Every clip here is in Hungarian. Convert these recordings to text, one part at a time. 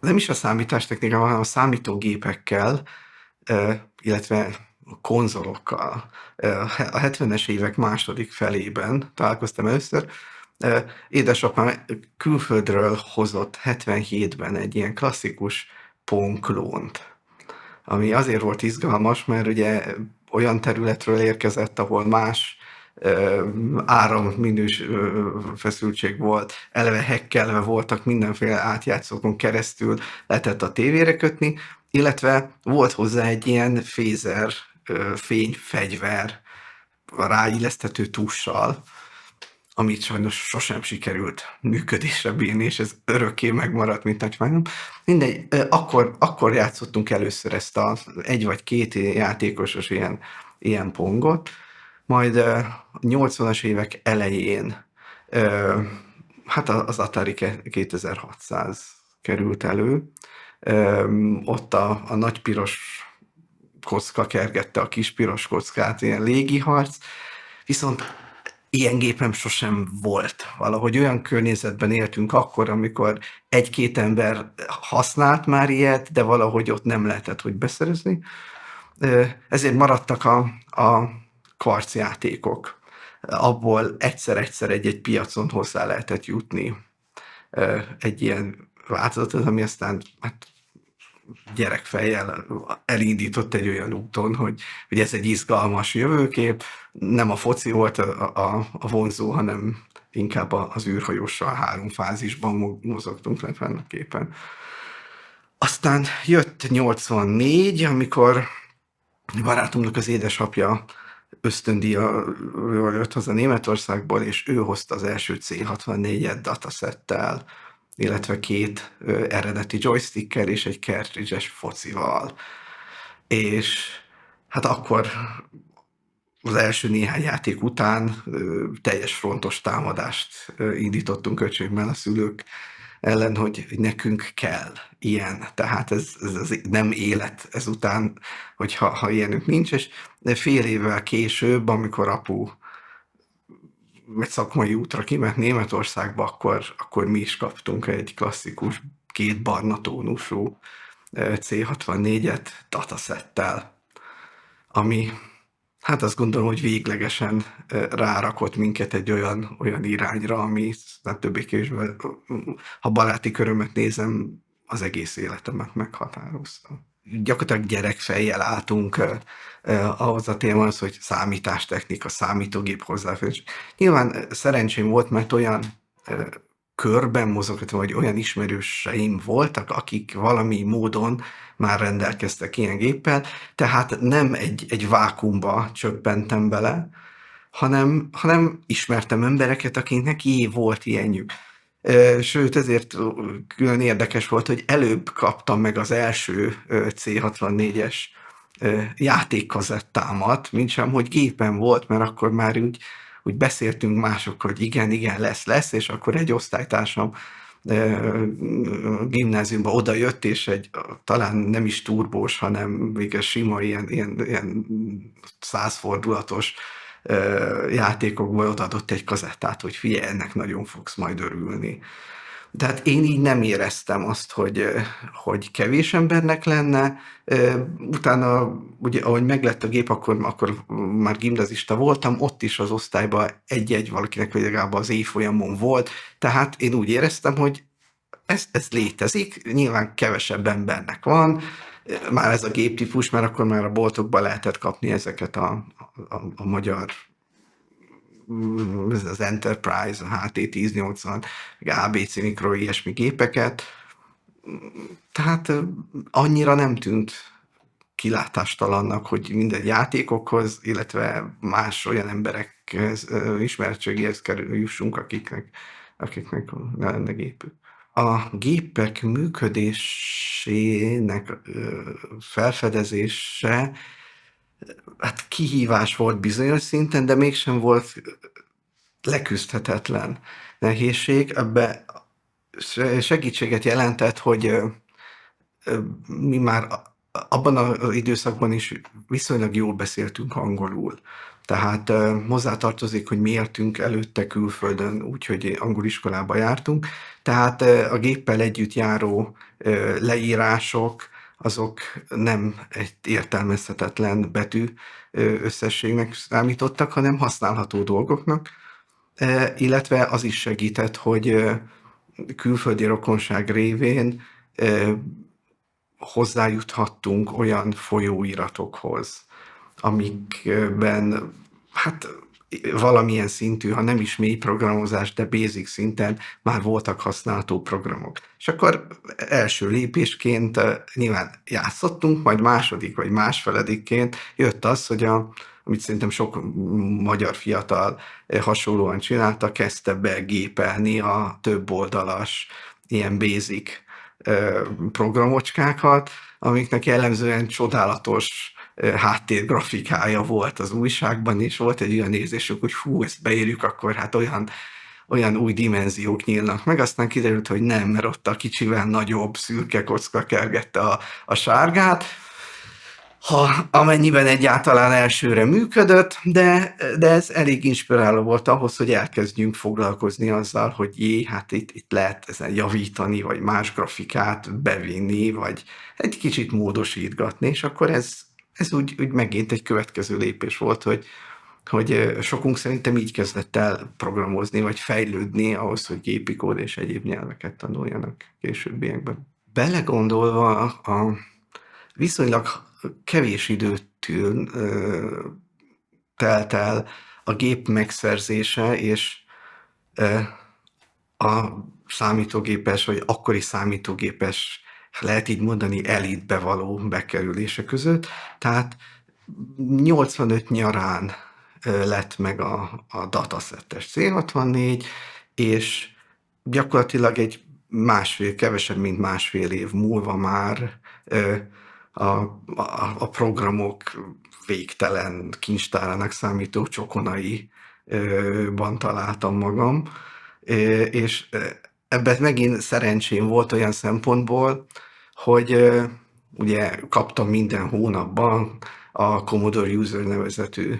nem is a számítástechnikával, hanem a számítógépekkel, illetve a konzolokkal. A 70-es évek második felében találkoztam először. Édesapám külföldről hozott 77-ben egy ilyen klasszikus Pong klónt, ami azért volt izgalmas, mert ugye olyan területről érkezett, ahol más áramminős feszültség volt, eleve hekkelve voltak, mindenféle átjátszókon keresztül lehetett a tévére kötni, illetve volt hozzá egy ilyen fézer fényfegyver ráilleszthető tussal, amit sajnos sosem sikerült működésre bírni, és ez örökké megmaradt, mint nagymányom. Mindegy, akkor játszottunk először ezt a egy vagy két játékosos ilyen pongot, majd a 80-as évek elején hát az Atari 2600 került elő, ott a nagy piros kocka kergette a kis piros kockát, ilyen légiharc, viszont ilyen gépem sosem volt. Valahogy olyan környezetben éltünk akkor, amikor egy-két ember használt már ilyet, de valahogy ott nem lehetett, hogy beszerezni. Ezért maradtak a kvarcjátékok. Abból egyszer-egyszer egy-egy piacon hozzá lehetett jutni egy ilyen változatot, ami aztán hát gyerekfejjel elindított egy olyan úton, hogy ez egy izgalmas jövőkép, nem a foci volt a vonzó, hanem inkább az űrhajóssal 3 fázisban mozogtunk le fenn a képen. Aztán jött 84, amikor barátomnak az édesapja ösztöndíjjal jött haza Németországból, és ő hozta az első C64-et datasettel, illetve 2 eredeti joystickkel és egy cartridge-es focival. És hát akkor az első néhány játék után teljes frontos támadást indítottunk öcsémmel a szülők ellen, hogy nekünk kell ilyen. Tehát ez nem élet ezután, hogyha ilyenünk nincs, és fél évvel később, amikor apu egy szakmai útra kiment Németországba, akkor mi is kaptunk egy klasszikus 2 barna tónusú C64-et datasettel, ami hát azt gondolom, hogy véglegesen rárakott minket egy olyan irányra, ami nem többé-kevésbé, ha baráti körömet nézem, az egész életemet meghatározta. Gyakorlatilag gyerekfejjel álltunk ahhoz a témához, hogy számítástechnika, számítógép hozzáférés. Nyilván szerencsém volt, mert olyan körben mozogtam, vagy olyan ismerőseim voltak, akik valami módon már rendelkeztek ilyen géppel, tehát nem egy vákuumba csöppentem bele, hanem ismertem embereket, akiknek volt ilyenjük. Sőt, ezért külön érdekes volt, hogy előbb kaptam meg az első C64-es játékkazettámat, mintsem, hogy gépen volt, mert akkor már úgy beszéltünk másokkal, hogy igen, lesz, és akkor egy osztálytársam gimnáziumba oda jött, és talán nem is turbós, hanem még sima ilyen 100 fordulatos játékokból odaadott egy kazettát, hogy figyelj, ennek nagyon fogsz majd örülni. De hát én így nem éreztem azt, hogy kevés embernek lenne. Utána, ugye, ahogy meglett a gép, akkor már gimnazista voltam, ott is az osztályban egy-egy valakinek, vagy legalább az évfolyamon volt, tehát én úgy éreztem, hogy ez létezik, nyilván kevesebb embernek van, már ez a géptípus, mert akkor már a boltokban lehetett kapni ezeket a magyar az Enterprise, a HT1080, ABC Micro, ilyesmi gépeket. Tehát annyira nem tűnt kilátástalannak, hogy minden játékokhoz, illetve más olyan emberekhez, ismeretségéhez jussunk, akiknek lenne gépük. A gépek működésének felfedezése hát kihívás volt bizonyos szinten, de mégsem volt leküzdhetetlen nehézség. Ebbe segítséget jelentett, hogy mi már abban az időszakban is viszonylag jól beszéltünk angolul. Tehát hozzátartozik, hogy mi éltünk előtte külföldön, úgyhogy angol iskolába jártunk. Tehát a géppel együtt járó leírások, azok nem egy értelmezhetetlen betű összességnek számítottak, hanem használható dolgoknak, illetve az is segített, hogy külföldi rokonság révén hozzájuthattunk olyan folyóiratokhoz, amikben hát valamilyen szintű, ha nem is mély programozás, de basic szinten már voltak használható programok. És akkor első lépésként nyilván játszottunk, majd második vagy másfeledikként jött az, hogy amit szerintem sok magyar fiatal hasonlóan csinálta, kezdte begépelni a több oldalas ilyen basic programocskákat, amiknek jellemzően csodálatos háttérgrafikája volt az újságban, és volt egy olyan érzésük, hogy hú, ezt beírjuk, akkor hát olyan új dimenziók nyílnak meg, aztán kiderült, hogy nem, mert ott a kicsivel nagyobb szürke kocka kergette a sárgát, amennyiben egyáltalán elsőre működött, de ez elég inspiráló volt ahhoz, hogy elkezdjünk foglalkozni azzal, hogy hát itt lehet ezen javítani, vagy más grafikát bevinni, vagy egy kicsit módosítgatni, és akkor ez úgy megint egy következő lépés volt, hogy sokunk szerintem így kezdett el programozni, vagy fejlődni ahhoz, hogy gépi kód és egyéb nyelveket tanuljanak későbbiekben. Belegondolva a viszonylag kevés időt telt el a gép megszerzése és a számítógépes, vagy akkori számítógépes, lehet így mondani, elitbe való bekerülése között. Tehát 85 nyarán lett meg a datasettes C64, és gyakorlatilag egy kevesebb, mint másfél év múlva már a programok végtelen kincstárának számító csokonaiban találtam magam, és ebben megint szerencsém volt olyan szempontból, hogy ugye kaptam minden hónapban a Commodore User nevezetű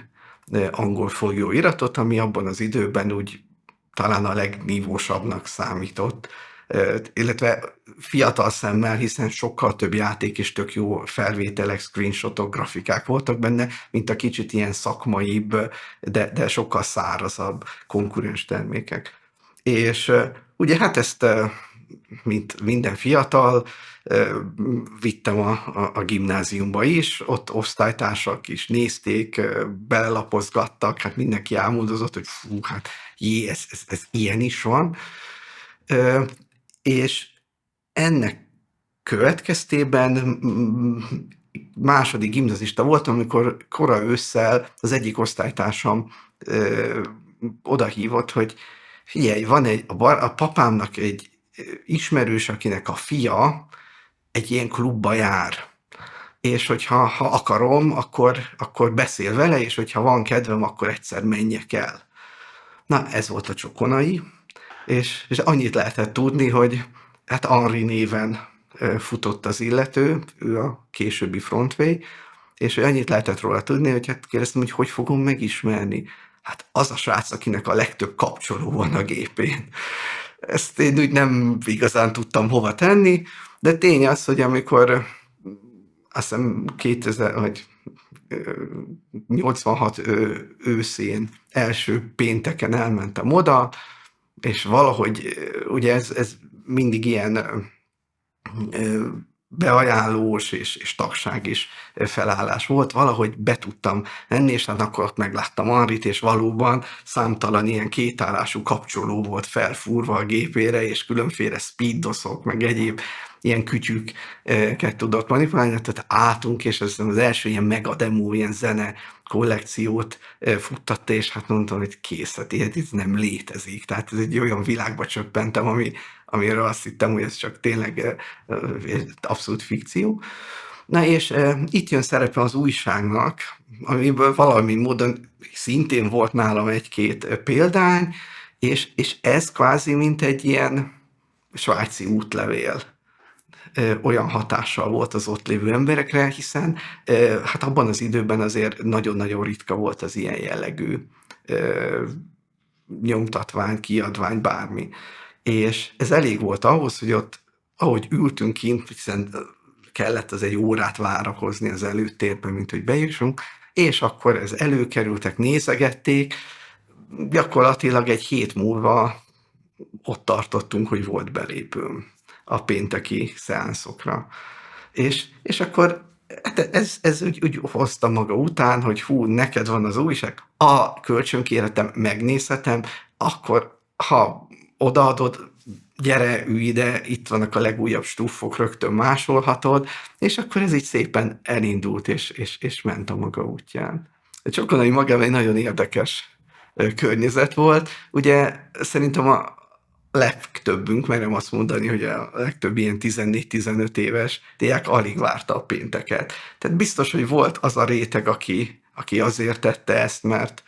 angol folyóiratot, ami abban az időben úgy talán a legnívósabbnak számított, illetve fiatal szemmel, hiszen sokkal több játék és tök jó felvételek, screenshotok, grafikák voltak benne, mint a kicsit ilyen szakmaibb, de sokkal szárazabb konkurens termékek. És ugye hát ezt, mint minden fiatal, vittem a gimnáziumba is, ott osztálytársak is nézték, belelapozgattak, hát mindenki álmodozott, hogy fú, hát ez ilyen is van. És ennek következtében második gimnazista voltam, amikor kora ősszel az egyik osztálytársam odahívott, hogy figyelj, van a papámnak egy ismerős, akinek a fia egy ilyen klubba jár, és hogyha akarom, akkor beszél vele, és hogyha van kedvem, akkor egyszer menjek el. Na, ez volt a csokonai, és annyit lehetett tudni, hogy hát Henri néven futott az illető, ő a későbbi Frontway, és annyit lehetett róla tudni, hogy hát kérdeztem, hogy fogom megismerni. Hát az a srác, akinek a legtöbb kapcsoló van a gépén. Ezt én úgy nem igazán tudtam hova tenni, de tény az, hogy amikor azt hiszem 86 őszén első pénteken elmentem oda, és valahogy ugye ez mindig ilyen beajánlós és tagság is felállás volt, valahogy be tudtam menni, és hát akkor ott megláttam Henrit, és valóban számtalan ilyen kétállású kapcsoló volt felfúrva a gépére, és különféle speeddoszok, meg egyéb ilyen kütyüket tudott manipulálni, tehát álltunk, és az első ilyen mega demo, ilyen zene kollekciót futtatta, és hát mondtam, hogy kész, hát ez nem létezik. Tehát ez egy olyan világba csöppentem, amiről azt hittem, hogy ez csak tényleg abszolút fikció. Na és itt jön szerepe az újságnak, amiből valami módon szintén volt nálam egy-két példány, és ez kvázi mint egy ilyen svájci útlevél. olyan hatással volt az ott lévő emberekre, hiszen hát abban az időben azért nagyon-nagyon ritka volt az ilyen jellegű nyomtatvány, kiadvány, bármi. És ez elég volt ahhoz, hogy ott, ahogy ültünk kint, hiszen kellett az egy órát várakozni az előtérben, mint hogy bejussunk, és akkor ez előkerültek, nézegették, gyakorlatilag egy hét múlva ott tartottunk, hogy volt belépőm a pénteki szeánszokra. És akkor hát ez úgy hozta maga után, hogy hú, neked van az újság, a kölcsönkérhetem, megnézhetem, akkor ha odaadod, gyere, ülj ide, itt vannak a legújabb stúfok, rögtön másolhatod, és akkor ez így szépen elindult, és ment a maga útján. A Csokonai magában egy nagyon érdekes környezet volt. Ugye szerintem a legtöbbünk, merem azt mondani, hogy a legtöbb ilyen 14-15 éves diák alig várta a pénteket. Tehát biztos, hogy volt az a réteg, aki azért tette ezt, mert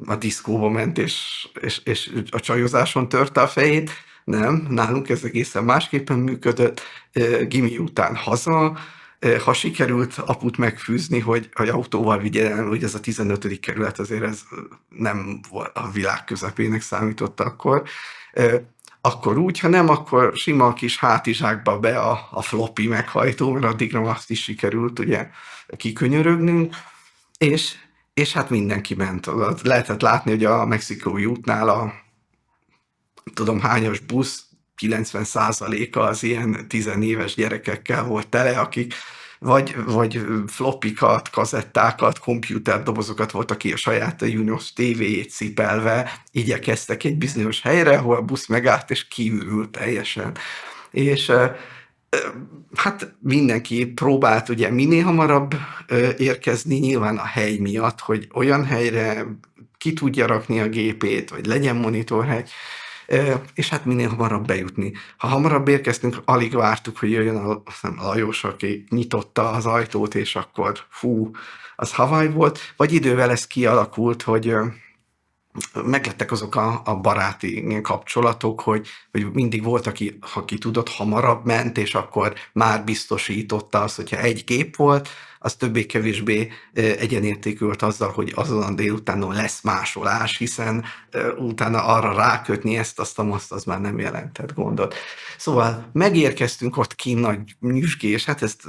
a diszkóba ment, és a csajozáson törte a fejét. Nem, nálunk ez egészen másképpen működött. Gimi után haza, ha sikerült aput megfűzni, hogy autóval vigye el, hogy ez a 15. kerület azért ez nem volt a világ közepének számította akkor úgy, ha nem, akkor sima kis hátizsákba be a floppy meghajtó, mert addigra azt is sikerült ugye kikönyörögnünk, és hát mindenki ment. Lehetett látni, hogy a Mexikói útnál a tudom hányos busz 90%-a az ilyen 10 éves gyerekekkel volt tele, akik vagy floppikat, kazettákat, komputerdobozokat volt, aki a saját Junos tévéjét cipelve igyekeztek egy bizonyos helyre, ahol a busz megállt, és kiürült teljesen. És hát mindenki próbált ugye minél hamarabb érkezni, nyilván a hely miatt, hogy olyan helyre ki tudja rakni a gépét, vagy legyen monitorhely, és hát minél hamarabb bejutni. Ha hamarabb érkeztünk, alig vártuk, hogy jöjjön a Lajos, aki nyitotta az ajtót, és akkor fú, az Hawaii volt, vagy idővel ez kialakult, hogy meglettek azok a baráti kapcsolatok, hogy mindig volt, aki tudott, hamarabb ment, és akkor már biztosította azt, hogyha egy gép volt, az többé-kevésbé egyenértékű volt azzal, hogy azon a délutánon lesz másolás, hiszen utána arra rákötni ezt, azt az már nem jelentett gondot. Szóval megérkeztünk ott kint nagy nyüzsgés, hát ezt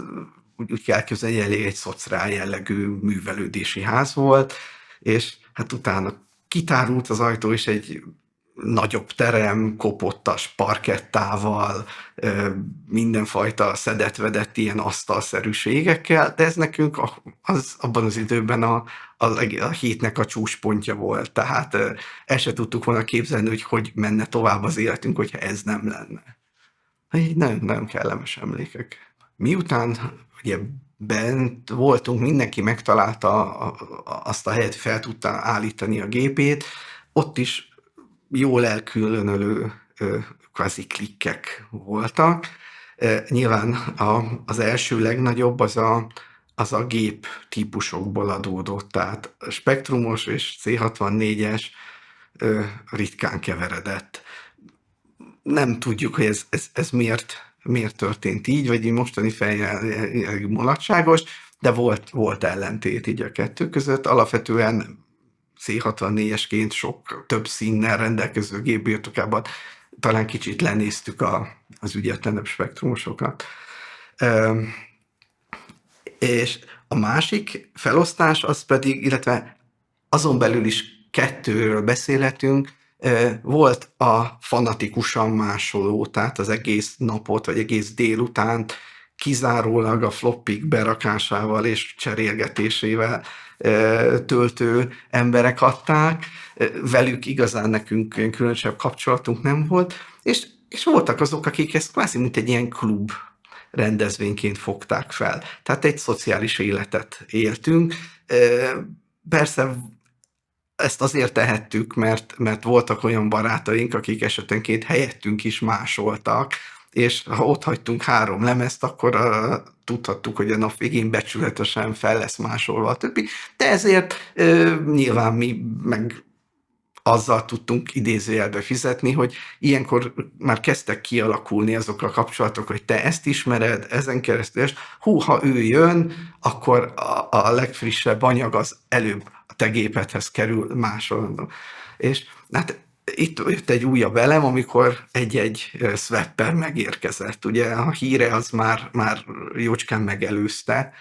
úgy kell képzelni, elég egy szociál jellegű művelődési ház volt, és hát utána kitárult az ajtó, és egy nagyobb terem, kopottas parkettával, mindenfajta szedett-vedett ilyen asztalszerűségekkel, de ez nekünk abban az időben a hétnek a csúcspontja volt, tehát el se tudtuk volna képzelni, hogy menne tovább az életünk, hogyha ez nem lenne. Így nagyon kellemes emlékek. Miután ugye bent voltunk, mindenki megtalálta azt a helyet, fel tudta állítani a gépét, ott is jól elkülönölő kvázi klikkek voltak. Nyilván az első legnagyobb az a gép típusokból adódott, tehát spektrumos és C64-es ritkán keveredett. Nem tudjuk, hogy ez miért történt így, vagy így mostani fejjel mulatságos, de volt ellentét így a kettő között. Alapvetően C64-esként sok több színnel rendelkező gép birtokában talán kicsit lenéztük az ügyetlenebb spektrumosokat. És a másik felosztás az pedig, illetve azon belül is kettőről beszélhetünk, volt a fanatikusan másoló, tehát az egész napot, vagy egész délutánt kizárólag a floppik berakásával és cserélgetésével töltő emberek adták, velük igazán nekünk különösebb kapcsolatunk nem volt, és voltak azok, akik ezt kvázi mint egy ilyen klub rendezvényként fogták fel. Tehát egy szociális életet éltünk. Persze ezt azért tehettük, mert voltak olyan barátaink, akik esetenként helyettünk is másoltak, és ha ott hagytunk 3 lemezt, akkor tudhattuk, hogy a nap végén becsületesen fel lesz másolva a többi. De ezért nyilván mi meg azzal tudtunk idézőjelbe fizetni, hogy ilyenkor már kezdtek kialakulni azok a kapcsolatok, hogy te ezt ismered, ezen keresztül, és ha ő jön, akkor a legfrissebb anyag az előbb a te gépedhez kerül másolandó. És hát itt jött egy újabb elem, amikor egy-egy swapper megérkezett. Ugye a híre az már jócskán megelőzte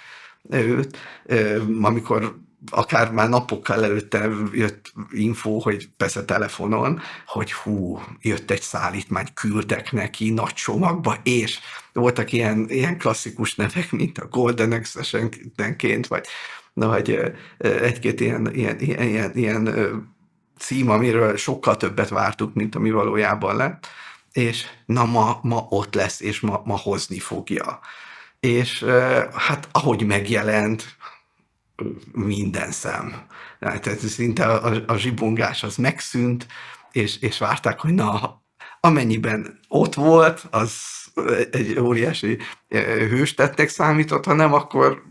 őt, amikor akár már napokkal előtte jött info, hogy persze telefonon, hogy jött egy szállítmány, küldtek neki nagy csomagba, és voltak ilyen klasszikus nevek, mint a Golden Accession-ként, vagy egy-két ilyen cím, amiről sokkal többet vártuk, mint ami valójában lett, és na ma ott lesz, és ma hozni fogja. És hát ahogy megjelent, minden szem. Tehát szinte a zsibongás az megszűnt, és várták, hogy na, amennyiben ott volt, az egy óriási hőstettek számított, ha nem, akkor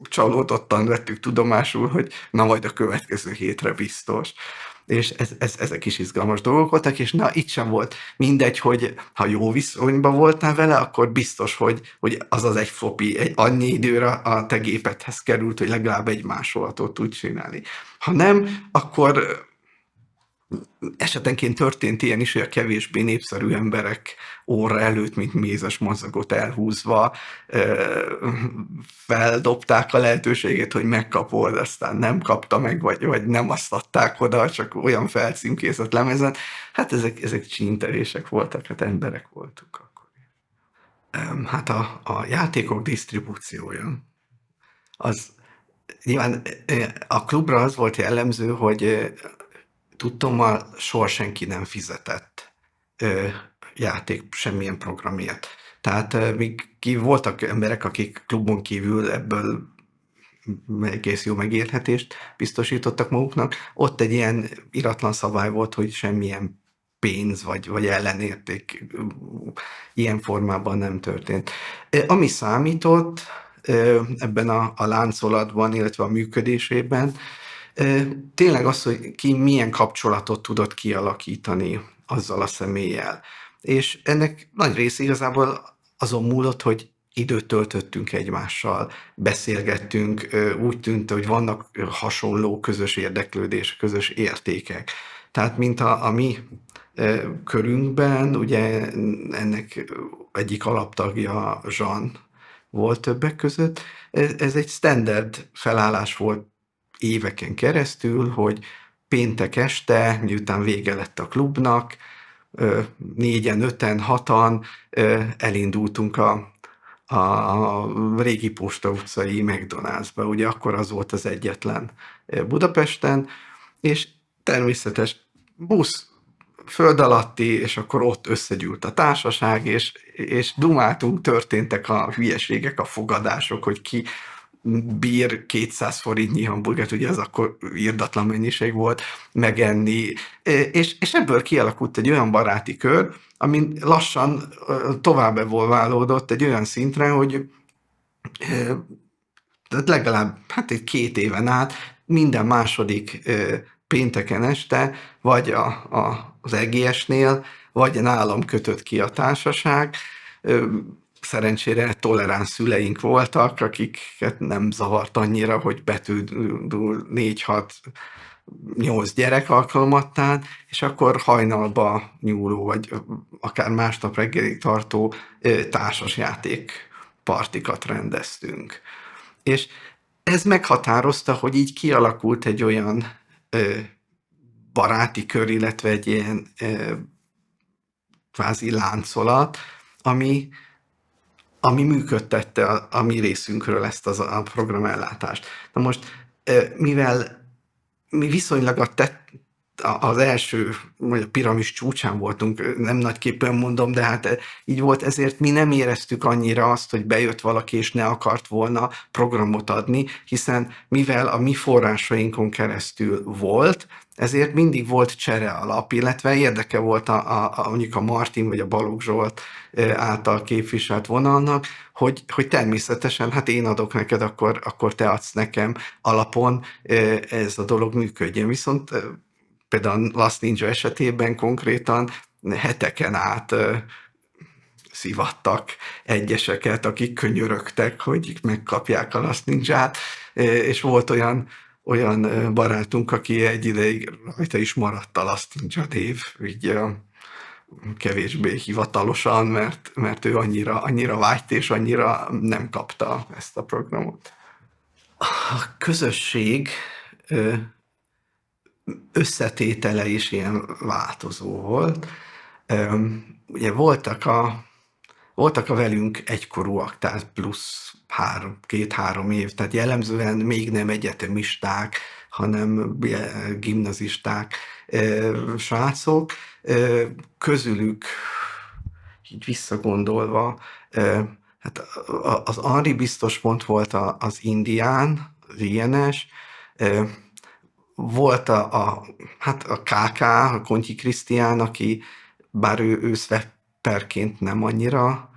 csalódottan vettük tudomásul, hogy na majd a következő hétre biztos. És ezek is izgalmas dolgok voltak, és na itt sem volt mindegy, hogy ha jó viszonyban voltál vele, akkor biztos, hogy az egy floppy annyi időre a te gépedhez került, hogy legalább egy másolatot tud csinálni. Ha nem, akkor esetenként történt ilyen is, hogy a kevésbé népszerű emberek óra előtt, mint mézes mazagot elhúzva feldobták a lehetőséget, hogy megkapod, aztán nem kapta meg, vagy nem azt adták oda, csak olyan felcímkézett lemezen. Hát ezek csínterések voltak, hát emberek voltunk akkor. Hát a játékok disztribúciója, az nyilván a klubra az volt jellemző, hogy tudtommal soha senki nem fizetett játék semmilyen programért. Tehát még voltak emberek, akik klubon kívül ebből egész jó megélhetést biztosítottak maguknak. Ott egy ilyen iratlan szabály volt, hogy semmilyen pénz vagy ellenérték ilyen formában nem történt. Ami számított ebben a láncolatban, illetve a működésében, tényleg az, hogy ki milyen kapcsolatot tudott kialakítani azzal a személlyel. És ennek nagy része igazából azon múlott, hogy időt töltöttünk egymással, beszélgettünk, úgy tűnt, hogy vannak hasonló közös érdeklődés, közös értékek. Tehát mint a mi körünkben, ugye ennek egyik alaptagja Jean volt többek között, ez egy standard felállás volt éveken keresztül, hogy péntek este, miután vége lett a klubnak, 4-en, 5-en, 6-an elindultunk a régi Posta utcai McDonald'sba, ugye akkor az volt az egyetlen Budapesten, és természetes busz, föld alatti, és akkor ott összegyűlt a társaság, és dumáltunk, történtek a hülyeségek, a fogadások, hogy ki bír 200 forintnyi hamburgert, ugye az akkor irdatlan mennyiség volt, megenni, és ebből kialakult egy olyan baráti kör, amin lassan tovább evolválódott egy olyan szintre, hogy legalább egy 2 éven át minden második pénteken este, vagy az EGS-nél, vagy nálam kötött ki a társaság. Szerencsére toleráns szüleink voltak, akiket nem zavart annyira, hogy betűdül 4-6-8 gyerek alkalmattán, és akkor hajnalba nyúló, vagy akár másnap reggelig tartó társasjáték partikat rendeztünk. És ez meghatározta, hogy így kialakult egy olyan baráti kör, illetve egy ilyen kvázi láncolat, ami működtette a mi részünkről ezt a programellátást. Na most, mivel mi viszonylag az első, vagy a piramis csúcsán voltunk, nem nagyképpen mondom, de hát így volt, ezért mi nem éreztük annyira azt, hogy bejött valaki, és ne akart volna programot adni, hiszen mivel a mi forrásainkon keresztül volt, ezért mindig volt csere alap, illetve érdeke volt mondjuk a Martin vagy a Balogh Zsolt által képviselt vonalnak, hogy természetesen, hát én adok neked, akkor te adsz nekem alapon ez a dolog működjön. Viszont például a Last Ninja esetében konkrétan heteken át szivattak egyeseket, akik könyörögtek, hogy megkapják a Last Ninját, és volt olyan barátunk, aki egy ideig rajta is maradt a Last Ninja név, így kevésbé hivatalosan, mert ő annyira vágyt, és annyira nem kapta ezt a programot. A közösség összetétele is ilyen változó volt. Ugye voltak a velünk egykorúak, tehát plusz 2-3 év, tehát jellemzően még nem egyetemisták, hanem gimnazisták, srácok. Közülük így visszagondolva, hát az Henri biztos pont volt az indián, az INS, volt a KK, a Kontyi Krisztián, aki bár ő szwepperként nem annyira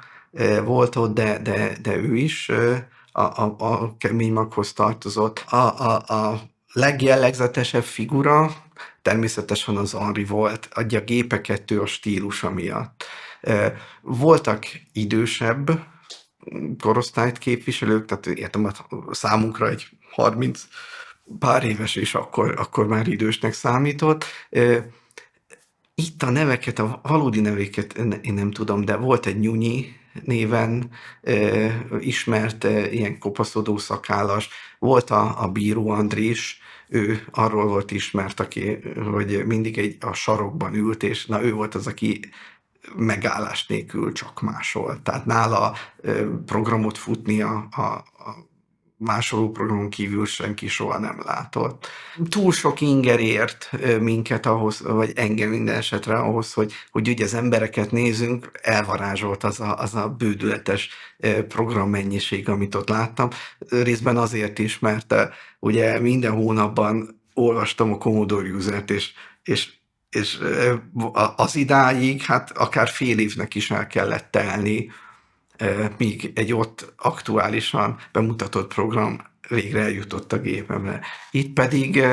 volt ott, de ő is a kemény maghoz tartozott. A legjellegzetesebb figura természetesen az Henri volt, adja gépeket ő a stílusa miatt. Voltak idősebb korosztályt képviselők, tehát értem, számunkra egy 30 pár éves, és akkor már idősnek számított. Itt a neveket, a valódi neveket én nem tudom, de volt egy Nyunyi néven ismert ilyen kopaszodó szakállas, volt a Bíró Andrés, ő arról volt ismert, hogy mindig a sarokban ült, és ő volt az, aki megállás nélkül csak másolt. Tehát nála programot futni a másoló programon kívül senki soha nem látott. Túl sok inger ért minket ahhoz, vagy engem minden esetre ahhoz, hogy ugye az embereket nézünk, elvarázsolt az a bődületes programmennyiség, amit ott láttam. Részben azért is, mert ugye minden hónapban olvastam a Commodore User-t, és az idáig, hát akár fél évnek is el kellett telni, míg egy ott aktuálisan bemutatott program végre eljutott a gépemre. Itt pedig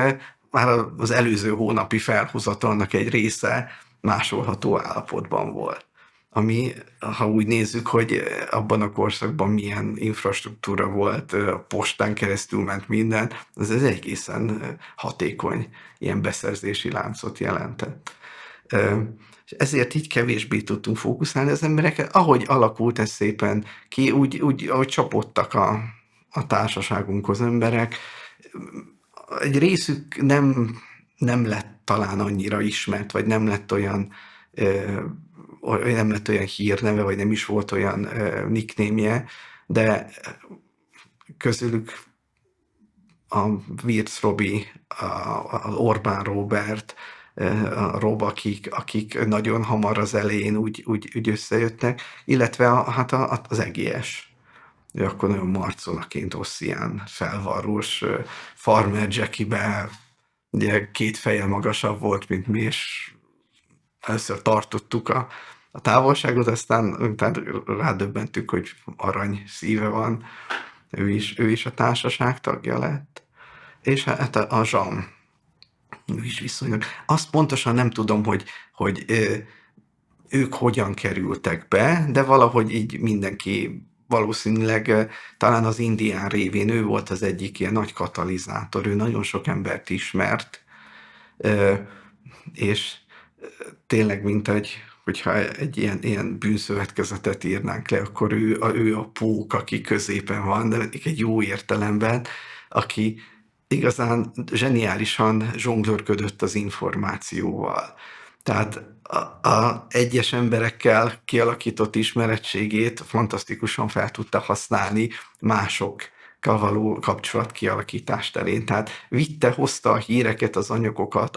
már az előző hónapi felhozatalnak egy része másolható állapotban volt. Ami, ha úgy nézzük, hogy abban a korszakban milyen infrastruktúra volt, a postán keresztül ment minden, ez egészen hatékony ilyen beszerzési láncot jelentett. És ezért így kevésbé tudtunk fókuszálni az emberekre. Ahogy alakult ez szépen ki, úgy ahogy csapodtak a társaságunkhoz emberek, egy részük nem lett talán annyira ismert, vagy nem lett olyan hírneve, vagy nem is volt olyan nickname-je, de közülük a Wirtz Robi, az Orbán Róbert, a Rob, akik nagyon hamar az elején úgy összejöttek, illetve az EGS. Ő akkor nagyon marcolaként Ossian felvarrós Farmer Jackie-be, ugye 2 fejjel magasabb volt, mint mi, és először tartottuk a távolságot, aztán rádöbbentünk, hogy arany szíve van, ő is a társaság tagja lett. És hát a Zsam, ő is viszonylag. Azt pontosan nem tudom, hogy ők hogyan kerültek be, de valahogy így mindenki valószínűleg talán az indián révén ő volt az egyik ilyen nagy katalizátor, ő nagyon sok embert ismert, és tényleg hogyha egy ilyen bűnszövetkezetet írnánk le, akkor ő a pók, aki középen van, de egy jó értelemben, aki igazán zseniálisan zsonglőrködött az információval. Tehát a egyes emberekkel kialakított ismerettségét fantasztikusan fel tudta használni másokkal való kapcsolat kialakítás terén. Tehát hozta a híreket, az anyagokat,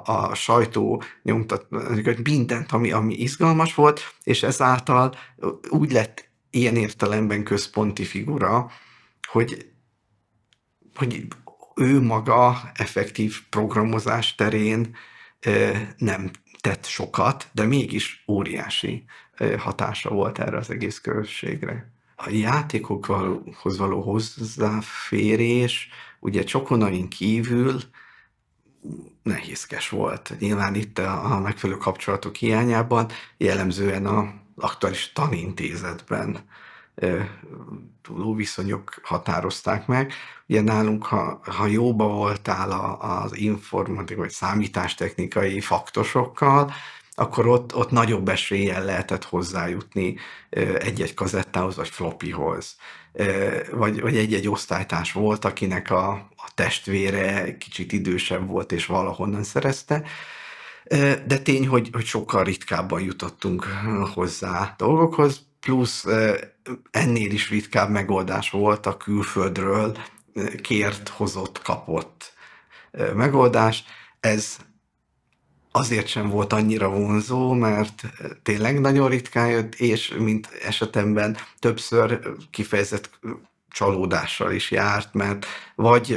a sajtó mindent, ami izgalmas volt, és ezáltal úgy lett ilyen értelemben központi figura, hogy ő maga effektív programozás terén nem tett sokat, de mégis óriási hatása volt erre az egész közösségre. A játékokhoz való hozzáférés, ugye Csokonain kívül nehézkes volt. Nyilván itt a megfelelő kapcsolatok hiányában jellemzően az aktuális tanintézetben ö, túló viszonyok határozták meg. Ugye nálunk, ha jóba voltál az informatikai vagy számítástechnikai faktosokkal, akkor ott nagyobb eséllyel lehetett hozzájutni egy-egy kazettához vagy floppyhoz. Vagy egy-egy osztálytárs volt, akinek a testvére kicsit idősebb volt és valahonnan szerezte. De tény, hogy sokkal ritkábban jutottunk hozzá dolgokhoz, plusz ennél is ritkább megoldás volt a külföldről kért, hozott, kapott megoldás. Ez azért sem volt annyira vonzó, mert tényleg nagyon ritkán jött, és mint esetemben többször kifejezett csalódással is járt, mert vagy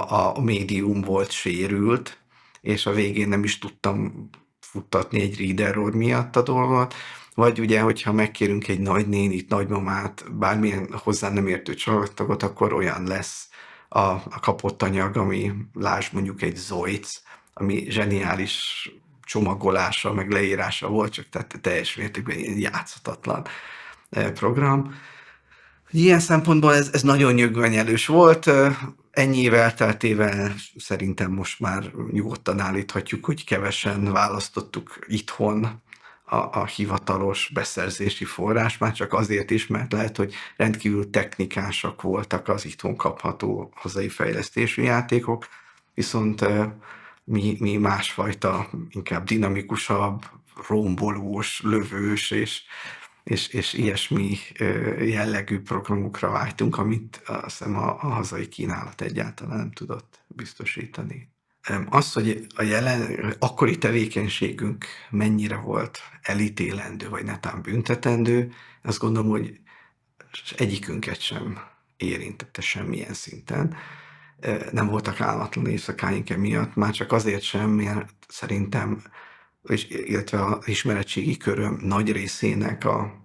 a médium volt sérült, és a végén nem is tudtam futtatni egy reader miatt a dolgot, vagy ugye, hogyha megkérünk egy nagynénit, nagymamát, bármilyen hozzá nem értő családtagot, akkor olyan lesz a kapott anyag, ami lásd mondjuk egy Zoic, ami zseniális csomagolása, meg leírása volt, csak tehát teljes mértékben ilyen játszhatatlan program. Ilyen szempontból ez nagyon nyögvenyelős volt. Ennyi év elteltével szerintem most már nyugodtan állíthatjuk, hogy kevesen választottuk itthon a hivatalos beszerzési forrás, már csak azért is, mert lehet, hogy rendkívül technikásak voltak az itthon kapható hazai fejlesztésű játékok, viszont mi másfajta, inkább dinamikusabb, rombolós, lövős és ilyesmi jellegű programokra vágytunk, amit azt hiszem a hazai kínálat egyáltalán nem tudott biztosítani. Az, hogy a akkori tevékenységünk mennyire volt elítélendő, vagy netán büntetendő, azt gondolom, hogy egyikünket sem érintette semmilyen szinten. Nem voltak álmatlan éjszakáink emiatt, már csak azért sem, mert szerintem, illetve az ismeretségi köröm nagy részének a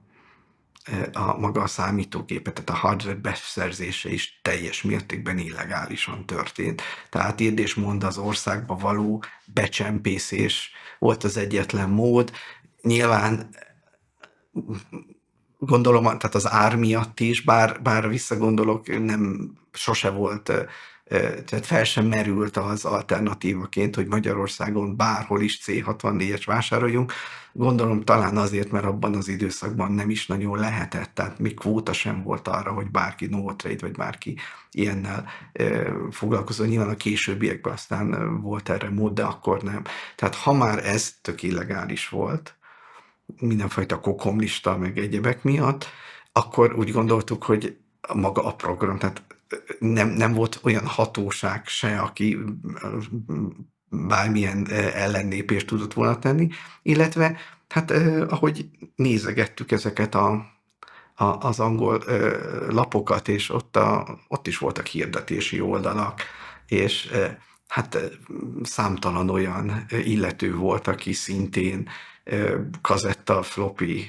maga a számítógépet, tehát a hardware beszerzése is teljes mértékben illegálisan történt. Tehát írd és mondd, az országba való becsempészés volt az egyetlen mód. Nyilván gondolom, tehát az ár miatt is, bár visszagondolok, nem sose volt, tehát fel sem merült az alternatívaként, hogy Magyarországon bárhol is C64-es vásároljunk. Gondolom talán azért, mert abban az időszakban nem is nagyon lehetett, tehát még kvóta sem volt arra, hogy bárki NovoTrade, vagy bárki ilyennel foglalkozó. Nyilván a későbbiekben aztán volt erre mód, de akkor nem. Tehát ha már ez tök illegális volt, mindenfajta kokomlista, meg egyebek miatt, akkor úgy gondoltuk, hogy maga a program, tehát nem volt olyan hatóság se, aki bármilyen ellennépést tudott volna tenni, illetve hát ahogy nézegettük ezeket az angol lapokat, és ott is voltak hirdetési oldalak, és hát számtalan olyan illető volt, aki szintén kazetta, floppy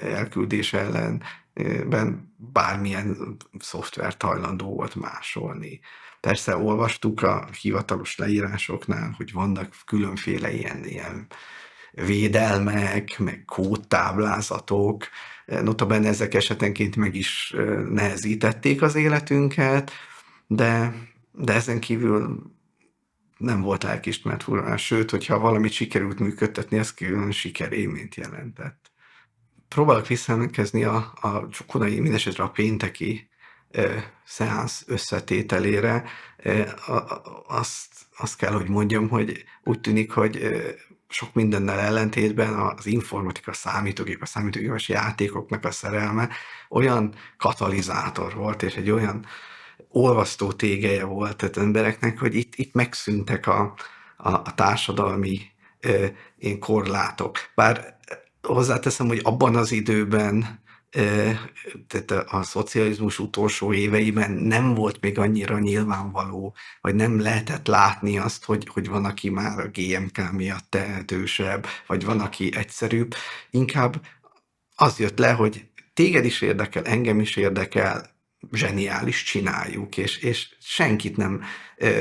elküldés ellenben bármilyen szoftvert hajlandó volt másolni. Persze olvastuk a hivatalos leírásoknál, hogy vannak különféle ilyen védelmek, meg kódtáblázatok, notabene ezek esetenként meg is nehezítették az életünket, de ezen kívül nem volt lelkiismert furranás, sőt, hogyha valamit sikerült működtetni, ez külön sikerélményt jelentett. Próbálok visszaemlékezni a csokonai, mindesetre a pénteki szeánsz összetételére. Azt kell, hogy mondjam, hogy úgy tűnik, hogy sok mindennel ellentétben az informatika, a számítógépes játékoknak a szerelme olyan katalizátor volt, és egy olyan olvasztó tégelye volt az embereknek, hogy itt megszűntek a társadalmi ilyen korlátok. Bár hozzáteszem, hogy abban az időben, tehát a szocializmus utolsó éveiben nem volt még annyira nyilvánvaló, vagy nem lehetett látni azt, hogy van, aki már a GMK miatt tehetősebb, vagy van, aki egyszerűbb. Inkább az jött le, hogy téged is érdekel, engem is érdekel, zseniális, csináljuk, és senkit nem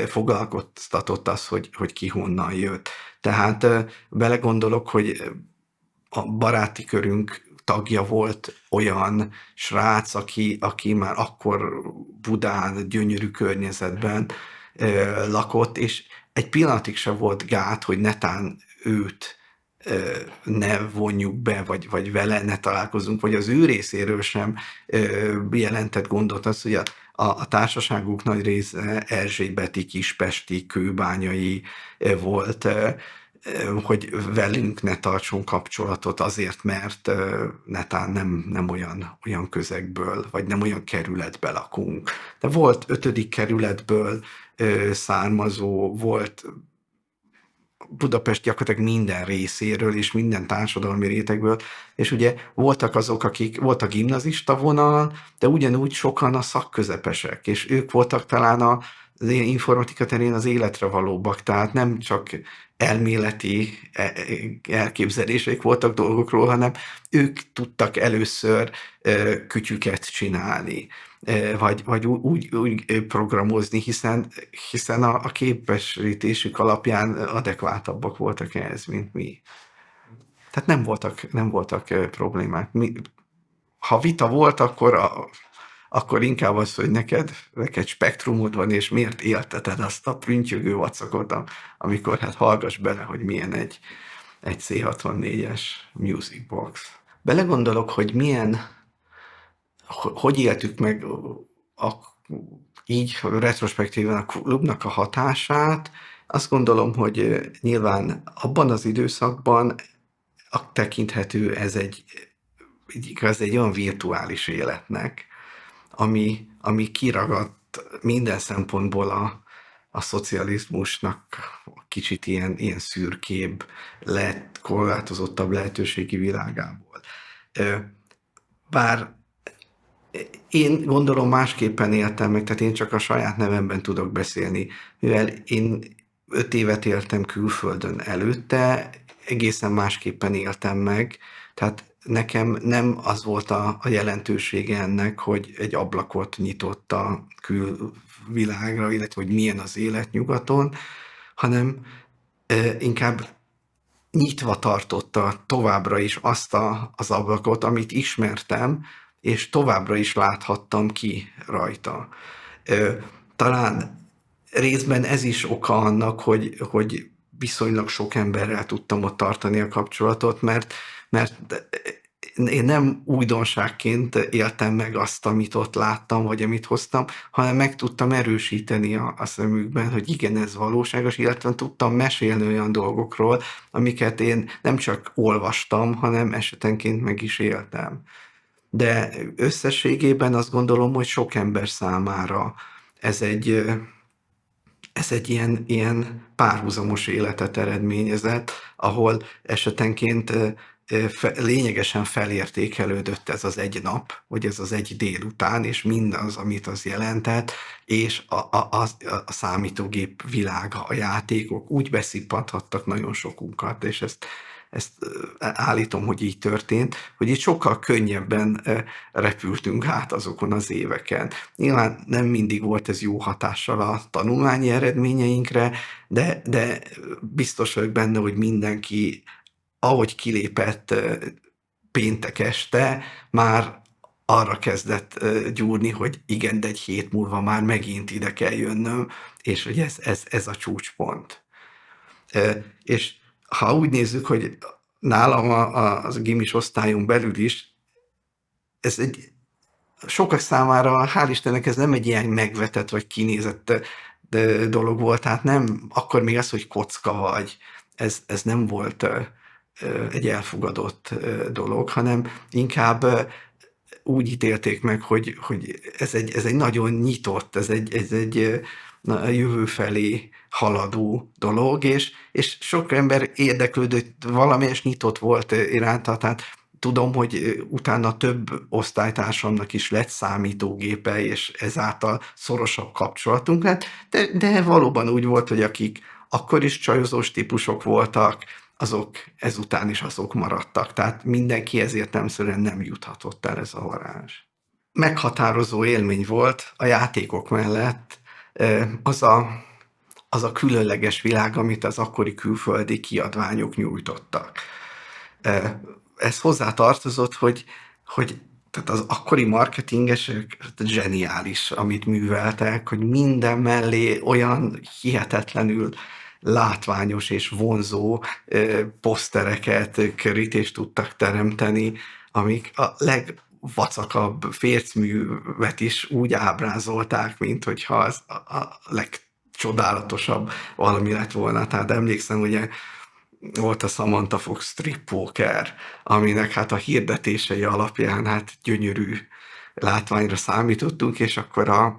foglalkoztatott az, hogy ki honnan jött. Tehát belegondolok, hogy a baráti körünk tagja volt olyan srác, aki már akkor Budán, gyönyörű környezetben lakott, és egy pillanatig se volt gát, hogy netán őt ne vonjuk be, vagy vele ne találkozunk, vagy az ő részéről sem jelentett gondot az, hogy a társaságuk nagy része erzsébeti, kispesti, kőbányai volt, hogy velünk ne tartson kapcsolatot azért, mert netán nem olyan közegből, vagy nem olyan kerületbe lakunk. De volt 5. kerületből származó, volt Budapest gyakorlatilag minden részéről és minden társadalmi rétegből, és ugye voltak azok, akik voltak gimnazista vonal, de ugyanúgy sokan a szakközepesek, és ők voltak talán az informatika terén az életre valóbbak, tehát nem csak elméleti elképzelések voltak dolgokról, hanem ők tudtak először kütyüket csinálni, vagy úgy programozni, hiszen a képesítésük alapján adekvátabbak voltak ehhez, mint mi. Tehát nem voltak problémák. Ha vita volt, akkor inkább az, hogy neked spektrumod van, és miért élteted azt a prüntjögő vacakot, amikor hát hallgass bele, hogy milyen egy C64-es Music Box. Belegondolok, hogy hogy éltük meg így retrospektíven a klubnak a hatását. Azt gondolom, hogy nyilván abban az időszakban tekinthető ez egy olyan virtuális életnek, ami kiragadt minden szempontból a szocializmusnak kicsit ilyen szürkébb, korlátozottabb lehetőségi világából. Bár én gondolom másképpen éltem meg, tehát én csak a saját nevemben tudok beszélni, mivel én 5 évet éltem külföldön előtte, egészen másképpen éltem meg, tehát nekem nem az volt a jelentősége ennek, hogy egy ablakot nyitott a külvilágra, illetve hogy milyen az élet nyugaton, hanem inkább nyitva tartotta továbbra is azt az ablakot, amit ismertem, és továbbra is láthattam ki rajta. Talán részben ez is oka annak, hogy viszonylag sok emberrel tudtam ott tartani a kapcsolatot, mert én nem újdonságként éltem meg azt, amit ott láttam, vagy amit hoztam, hanem meg tudtam erősíteni a szemükben, hogy igen, ez valóságos, illetve tudtam mesélni olyan dolgokról, amiket én nem csak olvastam, hanem esetenként meg is éltem. De összességében azt gondolom, hogy sok ember számára ez egy ilyen párhuzamos életet eredményezett, ahol esetenként lényegesen felértékelődött ez az egy nap, vagy ez az egy délután, és mindaz, amit az jelentett, és a számítógép világa, a játékok úgy beszippanthattak nagyon sokunkat, és ezt állítom, hogy így történt, hogy itt sokkal könnyebben repültünk át azokon az éveken. Nyilván nem mindig volt ez jó hatással a tanulmányi eredményeinkre, de biztos vagyok benne, hogy mindenki, ahogy kilépett péntek este, már arra kezdett gyúrni, hogy igen, de egy hét múlva már megint ide kell jönnöm, és hogy ez a csúcspont. És ha úgy nézzük, hogy nálam az gimis osztályon belül is, ez egy sokak számára, hál' Istennek ez nem egy ilyen megvetett vagy kinézett dolog volt, tehát nem, akkor még az, hogy kocka vagy, ez nem volt egy elfogadott dolog, hanem inkább úgy ítélték meg, hogy ez egy nagyon nyitott, ez egy jövő felé haladó dolog, és sok ember érdeklődött, valamelyes nyitott volt iránta, tehát tudom, hogy utána több osztálytársamnak is lett számítógépe, és ezáltal szorosabb kapcsolatunk lett, de valóban úgy volt, hogy akik akkor is csajozós típusok voltak, azok ezután is azok maradtak. Tehát mindenki ezért nem juthatott el ez a varázs. meghatározó élmény volt a játékok mellett az a különleges világ, amit az akkori külföldi kiadványok nyújtottak. Ez hozzá tartozott, hogy tehát az akkori marketingesek zseniális, amit műveltek, hogy minden mellé olyan hihetetlenül látványos és vonzó posztereket, körítést tudtak teremteni, amik a legvacakabb fércművet is úgy ábrázolták, mint hogyha az a legcsodálatosabb valami lett volna. Tehát emlékszem, ugye volt a Samantha Fox Strip Poker, aminek hát a hirdetései alapján hát gyönyörű látványra számítottunk, és akkor a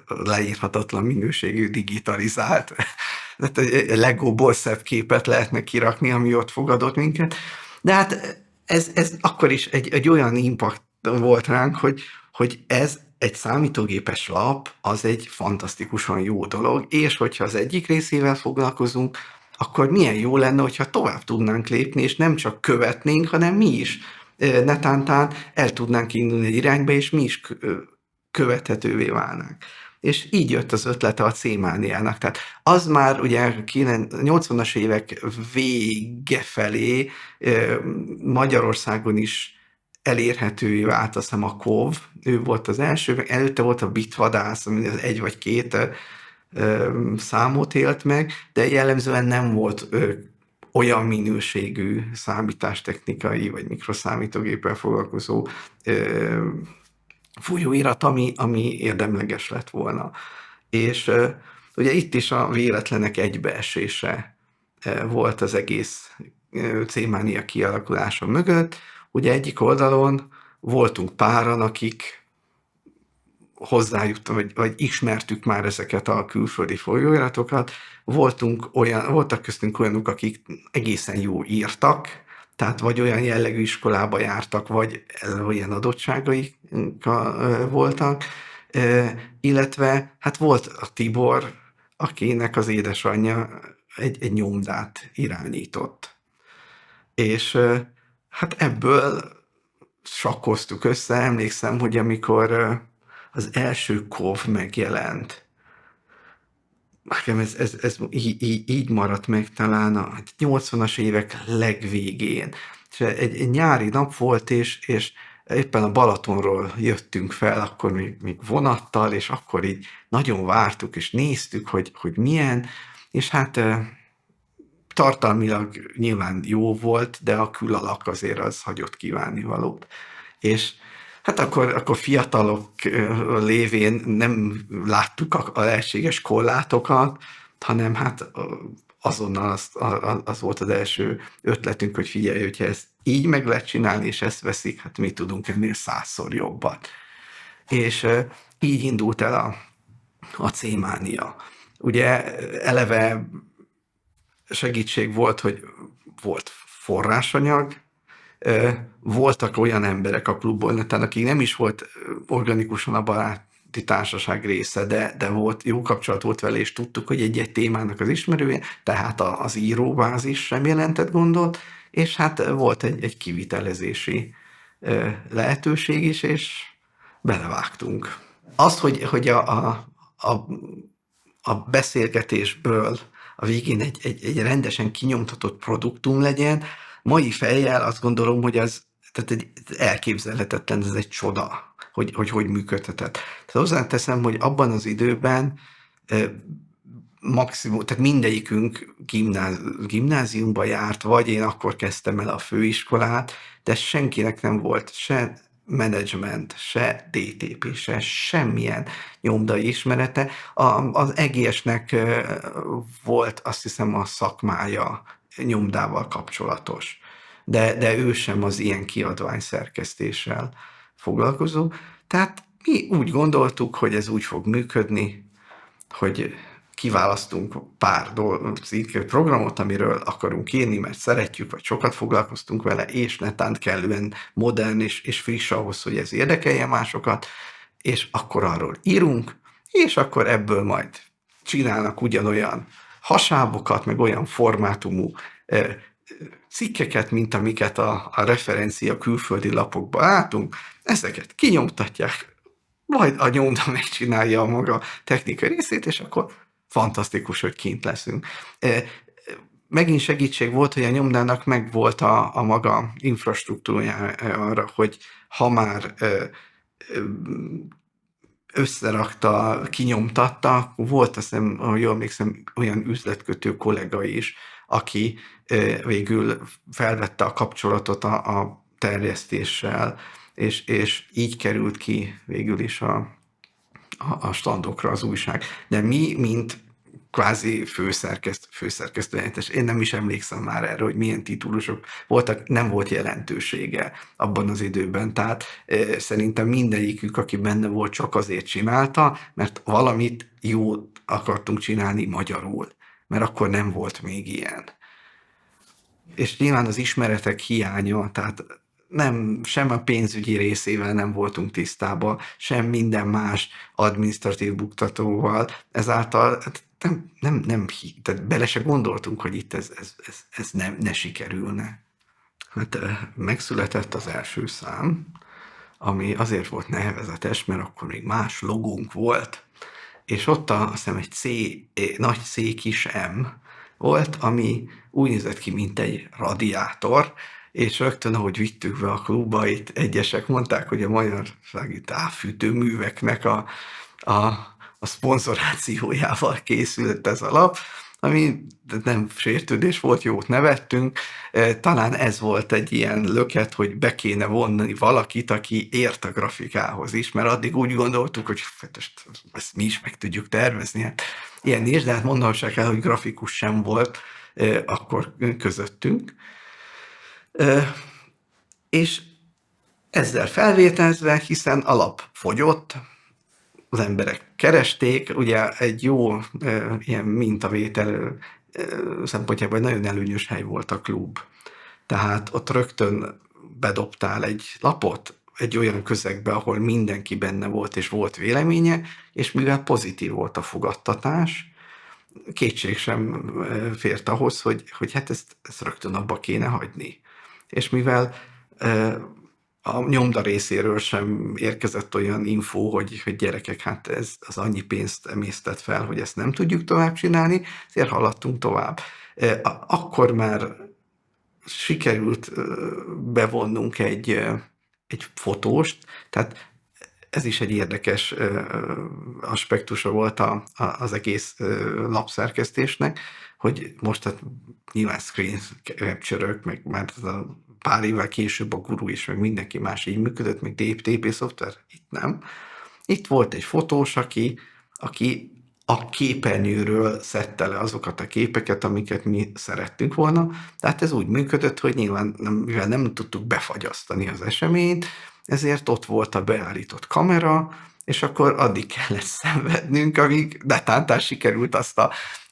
leírhatatlan minőségű digitalizált, tehát egy Legóból szebb képet lehetne kirakni, ami ott fogadott minket. De hát ez akkor is egy olyan impact volt ránk, hogy ez egy számítógépes lap, az egy fantasztikusan jó dolog, és hogyha az egyik részével foglalkozunk, akkor milyen jó lenne, hogyha tovább tudnánk lépni, és nem csak követnénk, hanem mi is netántán el tudnánk indulni egy irányba, és mi is követhetővé válnánk. És így jött az ötlete a C-mániának. Tehát az már ugye 80-as évek vége felé Magyarországon is elérhetővé vált, azt hiszem a KOV, ő volt az első, előtte volt a Bitvadász, ami az 1 vagy 2 számot élt meg, de jellemzően nem volt olyan minőségű számítástechnikai vagy mikroszámítógéppel foglalkozó folyóirat, ami érdemleges lett volna. És ugye itt is a véletlenek egybeesése volt az egész C-mánia kialakulása mögött. Ugye egyik oldalon voltunk páran, akik hozzájuttam, vagy ismertük már ezeket a külföldi folyóiratokat, voltak köztünk olyanok, akik egészen jó írtak, tehát vagy olyan jellegű iskolába jártak, vagy olyan adottságaik voltak, illetve hát volt a Tibor, akinek az édesanyja egy nyomdát irányított. És hát ebből sakkoztuk össze, emlékszem, hogy amikor az első KOV megjelent, nekem ez így maradt meg talán a 80-as évek legvégén. És egy nyári nap volt, és éppen a Balatonról jöttünk fel, akkor még vonattal, és akkor így nagyon vártuk, és néztük, hogy milyen, és hát tartalmilag nyilván jó volt, de a külalak azért az hagyott kívánnivalót. És hát akkor fiatalok lévén nem láttuk a lehetséges korlátokat, hanem hát azonnal az volt az első ötletünk, hogy figyelj, hogyha ezt így meg lehet csinálni, és ezt veszik, hát mi tudunk ennél 100-szor jobbat. És így indult el a C-mánia. Ugye eleve segítség volt, hogy volt forrásanyag, voltak olyan emberek a klubban, akik nem is volt organikusan a baráti társaság része, de volt, jó kapcsolat volt vele, és tudtuk, hogy egy-egy témának az ismerője, tehát az íróbázis sem jelentett gondot, és hát volt egy kivitelezési lehetőség is, és belevágtunk. Az, hogy a beszélgetésből a végén egy rendesen kinyomtatott produktum legyen, mai fejjel azt gondolom, hogy tehát elképzelhetetlen, ez egy csoda, hogy működhetett. Tehát hozzáteszem, hogy abban az időben maximum, tehát mindegyikünk gimnáziumba járt, vagy én akkor kezdtem el a főiskolát, de senkinek nem volt se menedzsment, se DTP, se semmilyen nyomdai ismerete. Az EGS-nek volt, azt hiszem, a szakmája nyomdával kapcsolatos, de ő sem az ilyen kiadvány szerkesztéssel foglalkozó. Tehát mi úgy gondoltuk, hogy ez úgy fog működni, hogy kiválasztunk pár programot, amiről akarunk írni, mert szeretjük, vagy sokat foglalkoztunk vele, és netán kellően modern és friss ahhoz, hogy ez érdekelje másokat, és akkor arról írunk, és akkor ebből majd csinálnak ugyanolyan hasábokat, meg olyan formátumú cikkeket, mint amiket a referencia külföldi lapokban látunk, ezeket kinyomtatják, majd a nyomda megcsinálja a maga technikai részét, és akkor fantasztikus, hogy kint leszünk. Megint segítség volt, hogy a nyomdának megvolt a maga infrastruktúrája arra, hogy ha már összerakta, kinyomtatta, akkor volt, azt hiszem, ha jól emlékszem, olyan üzletkötő kollega is, aki végül felvette a kapcsolatot a terjesztéssel, és így került ki végül is a standokra az újság. De mi, mint kvázi főszerkesztő helyettes, én nem is emlékszem már erre, hogy milyen titulusok voltak, nem volt jelentősége abban az időben, tehát szerintem mindegyikük, aki benne volt, csak azért csinálta, mert valamit jót akartunk csinálni magyarul, mert akkor nem volt még ilyen. És nyilván az ismeretek hiánya, tehát sem a pénzügyi részével nem voltunk tisztában, sem minden más adminisztratív buktatóval, ezáltal tehát bele se gondoltunk, hogy itt ez ne sikerülne. Hát megszületett az első szám, ami azért volt nevezetes, mert akkor még más logónk volt, és ott azt hiszem egy nagy C kis M volt, ami úgy nézett ki, mint egy radiátor, és rögtön, ahogy vittük be a klubba, itt egyesek mondták, hogy a magyarsági távfűtőműveknek a szponzorációjával készült ez a lap, ami nem sértődés volt, jót nevettünk. Talán ez volt egy ilyen löket, hogy be kéne vonni valakit, aki ért a grafikához is, mert addig úgy gondoltuk, hogy ezt mi is meg tudjuk tervezni. Hát ilyen is, de hát mondanom se kell, hogy grafikus sem volt akkor közöttünk. És ezzel felvételezve, hiszen a lap fogyott, az emberek keresték, ugye egy jó ilyen mintavétel szempontjából nagyon előnyös hely volt a klub. Tehát ott rögtön bedobtál egy lapot, egy olyan közegbe, ahol mindenki benne volt, és volt véleménye, és mivel pozitív volt a fogadtatás, kétség sem fért ahhoz, hogy hát ezt rögtön abba kéne hagyni. És mivel a nyomda részéről sem érkezett olyan info, hogy gyerekek, hát ez az annyi pénzt emésztett fel, hogy ezt nem tudjuk tovább csinálni, ezért haladtunk tovább. Akkor már sikerült bevonnunk egy fotóst, tehát ez is egy érdekes aspektusa volt az egész lapszerkesztésnek, hogy most hát nyilván screen capture-ök, meg már pár évvel később a Guru is, meg mindenki más így működött, meg DP szoftver, itt nem. Itt volt egy fotós, aki a képernyőről szedte le azokat a képeket, amiket mi szerettünk volna. Tehát ez úgy működött, hogy nyilván mivel nem tudtuk befagyasztani az eseményt, ezért ott volt a beállított kamera, és akkor addig kellett szenvednünk, amíg netántán sikerült azt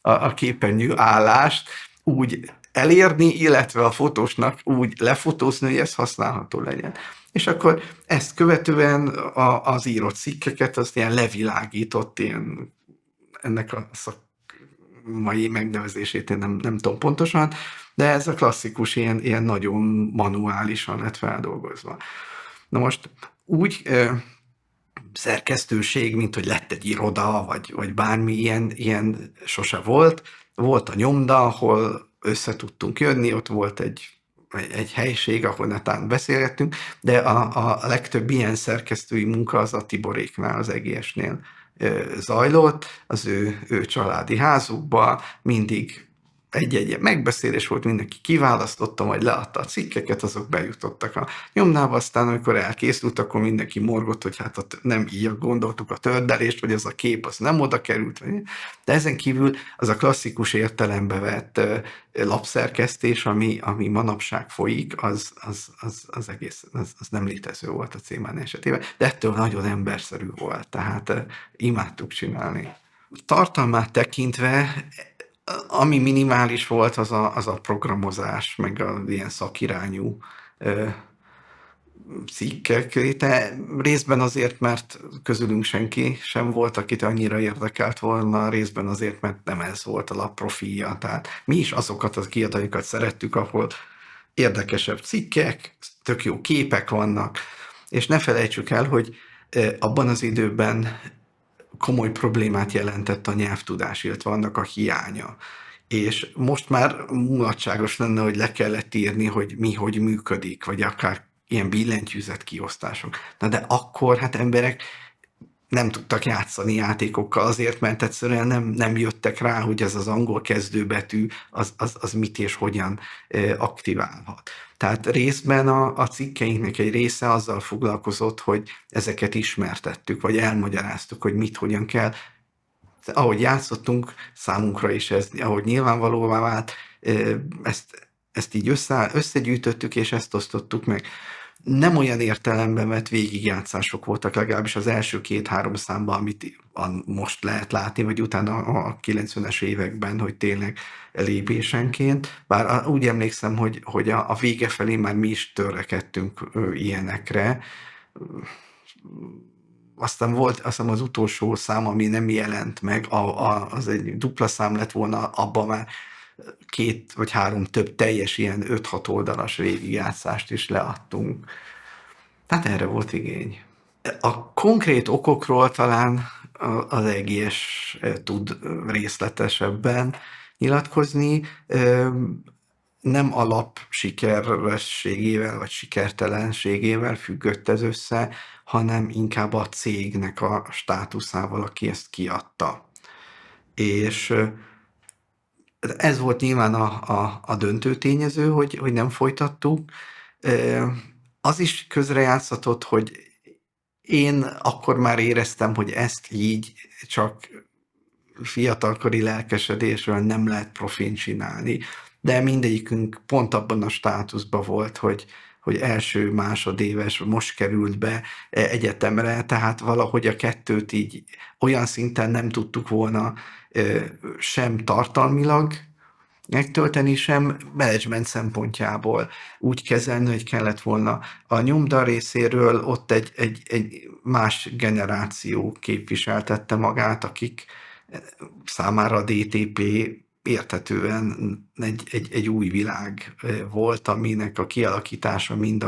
a képernyő állást úgy elérni, illetve a fotósnak úgy lefotózni, hogy ez használható legyen. És akkor ezt követően az írott cikkeket azt ilyen levilágított, ilyen, ennek a szakmai megnevezését én nem tudom pontosan, de ez a klasszikus ilyen nagyon manuálisan lett feldolgozva. Na most úgy szerkesztőség, mint hogy lett egy iroda, vagy bármi ilyen sose volt. Volt a nyomda, ahol össze tudtunk jönni, ott volt egy helység, ahol netán beszélgettünk, de a legtöbb ilyen szerkesztői munka az a Tiboréknál, az EGS-nél zajlott, az ő családi házukban, mindig egy-egy megbeszélés volt, mindenki kiválasztotta, majd leadta a cikkeket, azok bejutottak a nyomdába, aztán amikor elkészült, akkor mindenki morgott, hogy hát nem így gondoltuk a tördelést, vagy az a kép az nem oda került, de ezen kívül az a klasszikus értelembe vett lapszerkesztés, ami manapság folyik, az egész, az nem létező volt a C-Mán esetében, de ettől nagyon emberszerű volt, tehát imádtuk csinálni. Tartalmát tekintve ami minimális volt, az a programozás, meg az ilyen szakirányú cikkek. De részben azért, mert közülünk senki sem volt, akit annyira érdekelt volna, részben azért, mert nem ez volt a lap profilja. Tehát mi is azokat az kiadókat szerettük, ahol érdekesebb cikkek, tök jó képek vannak, és ne felejtsük el, hogy Abban az időben komoly problémát jelentett a nyelvtudás, illetve annak a hiánya. És most már mulatságos lenne, hogy le kellett írni, hogy mi hogy működik, vagy akár ilyen billentyűzet kiosztások. Na de akkor hát emberek nem tudtak játszani játékokkal azért, mert egyszerűen nem jöttek rá, hogy ez az angol kezdőbetű az mit és hogyan aktiválhat. Tehát részben a cikkeinknek egy része azzal foglalkozott, hogy ezeket ismertettük, vagy elmagyaráztuk, hogy mit, hogyan kell. Ahogy játszottunk, számunkra is ez, ahogy nyilvánvalóvá vált, ezt így összegyűjtöttük, és ezt osztottuk meg. Nem olyan értelemben vett végigjátszások voltak, legalábbis az első 2-3 számban, amit most lehet látni, vagy utána a 90-es években, hogy tényleg lépésenként. Bár úgy emlékszem, hogy a vége felé már mi is törekedtünk ilyenekre. Aztán volt az utolsó szám, ami nem jelent meg, az egy dupla szám lett volna, abban már 2 vagy 3 több teljes ilyen 5-6 oldalas végigjátszást is leadtunk. Tehát erre volt igény. A konkrét okokról talán az EGS tud részletesebben nyilatkozni. Nem alap sikerességével vagy sikertelenségével függött ez össze, hanem inkább a cégnek a státuszával, aki ezt kiadta. És ez volt nyilván a döntő tényező, hogy nem folytattuk. Az is közrejátszhatott, hogy én akkor már éreztem, hogy ezt így csak fiatalkori lelkesedésről nem lehet profin csinálni. De mindegyikünk pont abban a státuszban volt, hogy első, másodéves, most került be egyetemre, tehát valahogy a kettőt így olyan szinten nem tudtuk volna sem tartalmilag megtölteni, sem menedzsment szempontjából úgy kezelni, hogy kellett volna. A nyomda részéről ott egy más generáció képviseltette magát, akik számára a DTP érthetően egy új világ volt, aminek a kialakítása mind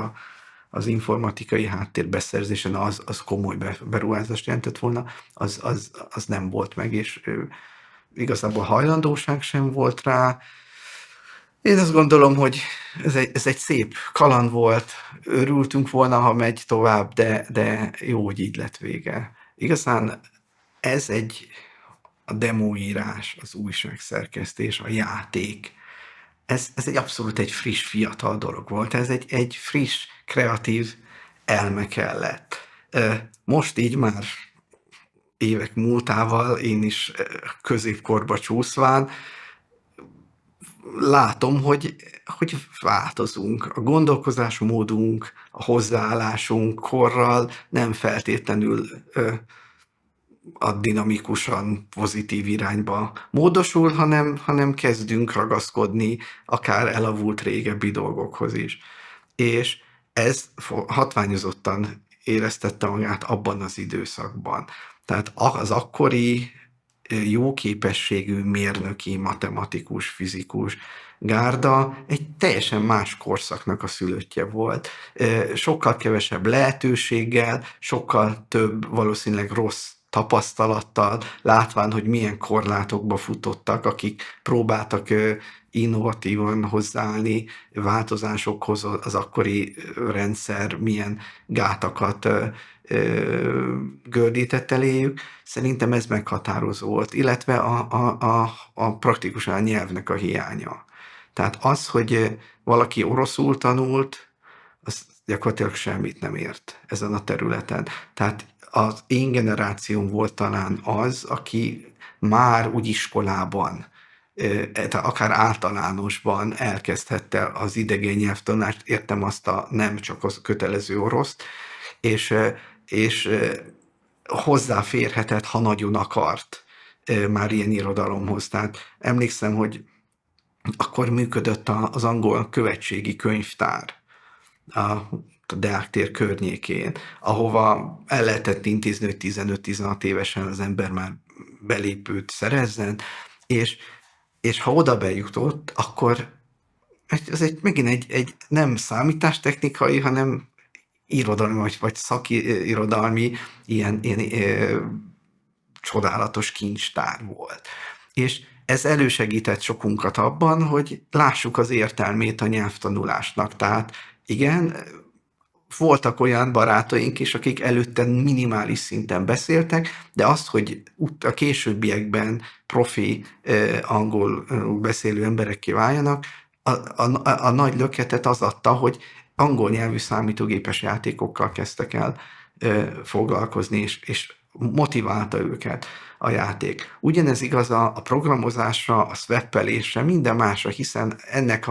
az informatikai háttér beszerzésen az komoly beruházást jelentett volna, az nem volt meg, és igazából hajlandóság sem volt rá. Én azt gondolom, hogy ez egy szép kaland volt, örültünk volna, ha megy tovább, de jó, hogy így lett vége. Igazán ez a demóírás, az újságszerkesztés, a játék, ez egy abszolút egy friss, fiatal dolog volt. Ez egy friss, kreatív elme kellett. Most így már évek múltával, én is középkorba csúszván, látom, hogy változunk. A gondolkozásmódunk, a hozzáállásunk korral nem feltétlenül a dinamikusan pozitív irányba módosul, hanem kezdünk ragaszkodni akár elavult régebbi dolgokhoz is. És ez hatványozottan éreztette magát abban az időszakban. Tehát az akkori jó képességű mérnöki, matematikus, fizikus gárda egy teljesen más korszaknak a szülöttje volt. Sokkal kevesebb lehetőséggel, sokkal több valószínűleg rossz tapasztalattal, látván, hogy milyen korlátokba futottak, akik próbáltak innovatívan hozzáállni változásokhoz, az akkori rendszer milyen gátakat gördített eléjük. Szerintem ez meghatározó volt, illetve a praktikusan a nyelvnek a hiánya. Tehát az, hogy valaki oroszul tanult, az gyakorlatilag semmit nem ért ezen a területen. Tehát az én generációm volt talán az, aki már úgy iskolában, akár általánosban elkezdhette az idegen nyelvtanulást, értem azt nem csak az kötelező oroszt, és hozzáférhetett, ha nagyon akart már ilyen irodalomhoz. Tehát emlékszem, hogy akkor működött az angol követségi könyvtár a Deák tér környékén, ahova el lehetett intézni, hogy 15-16 évesen az ember már belépőt szerezzen, és ha oda bejutott, akkor ez megint egy nem számítástechnikai, hanem irodalmi vagy szakirodalmi ilyen csodálatos kincstár volt. És ez elősegített sokunkat abban, hogy lássuk az értelmét a nyelvtanulásnak. Tehát igen, voltak olyan barátaink is, akik előtte minimális szinten beszéltek, de azt, hogy a későbbiekben profi angol beszélő emberekké váljanak, a nagy löketet az adta, hogy angol nyelvű számítógépes játékokkal kezdtek el foglalkozni, és motiválta őket a játék. Ugyanez igaz a programozásra, a swappelésre, minden másra, hiszen ennek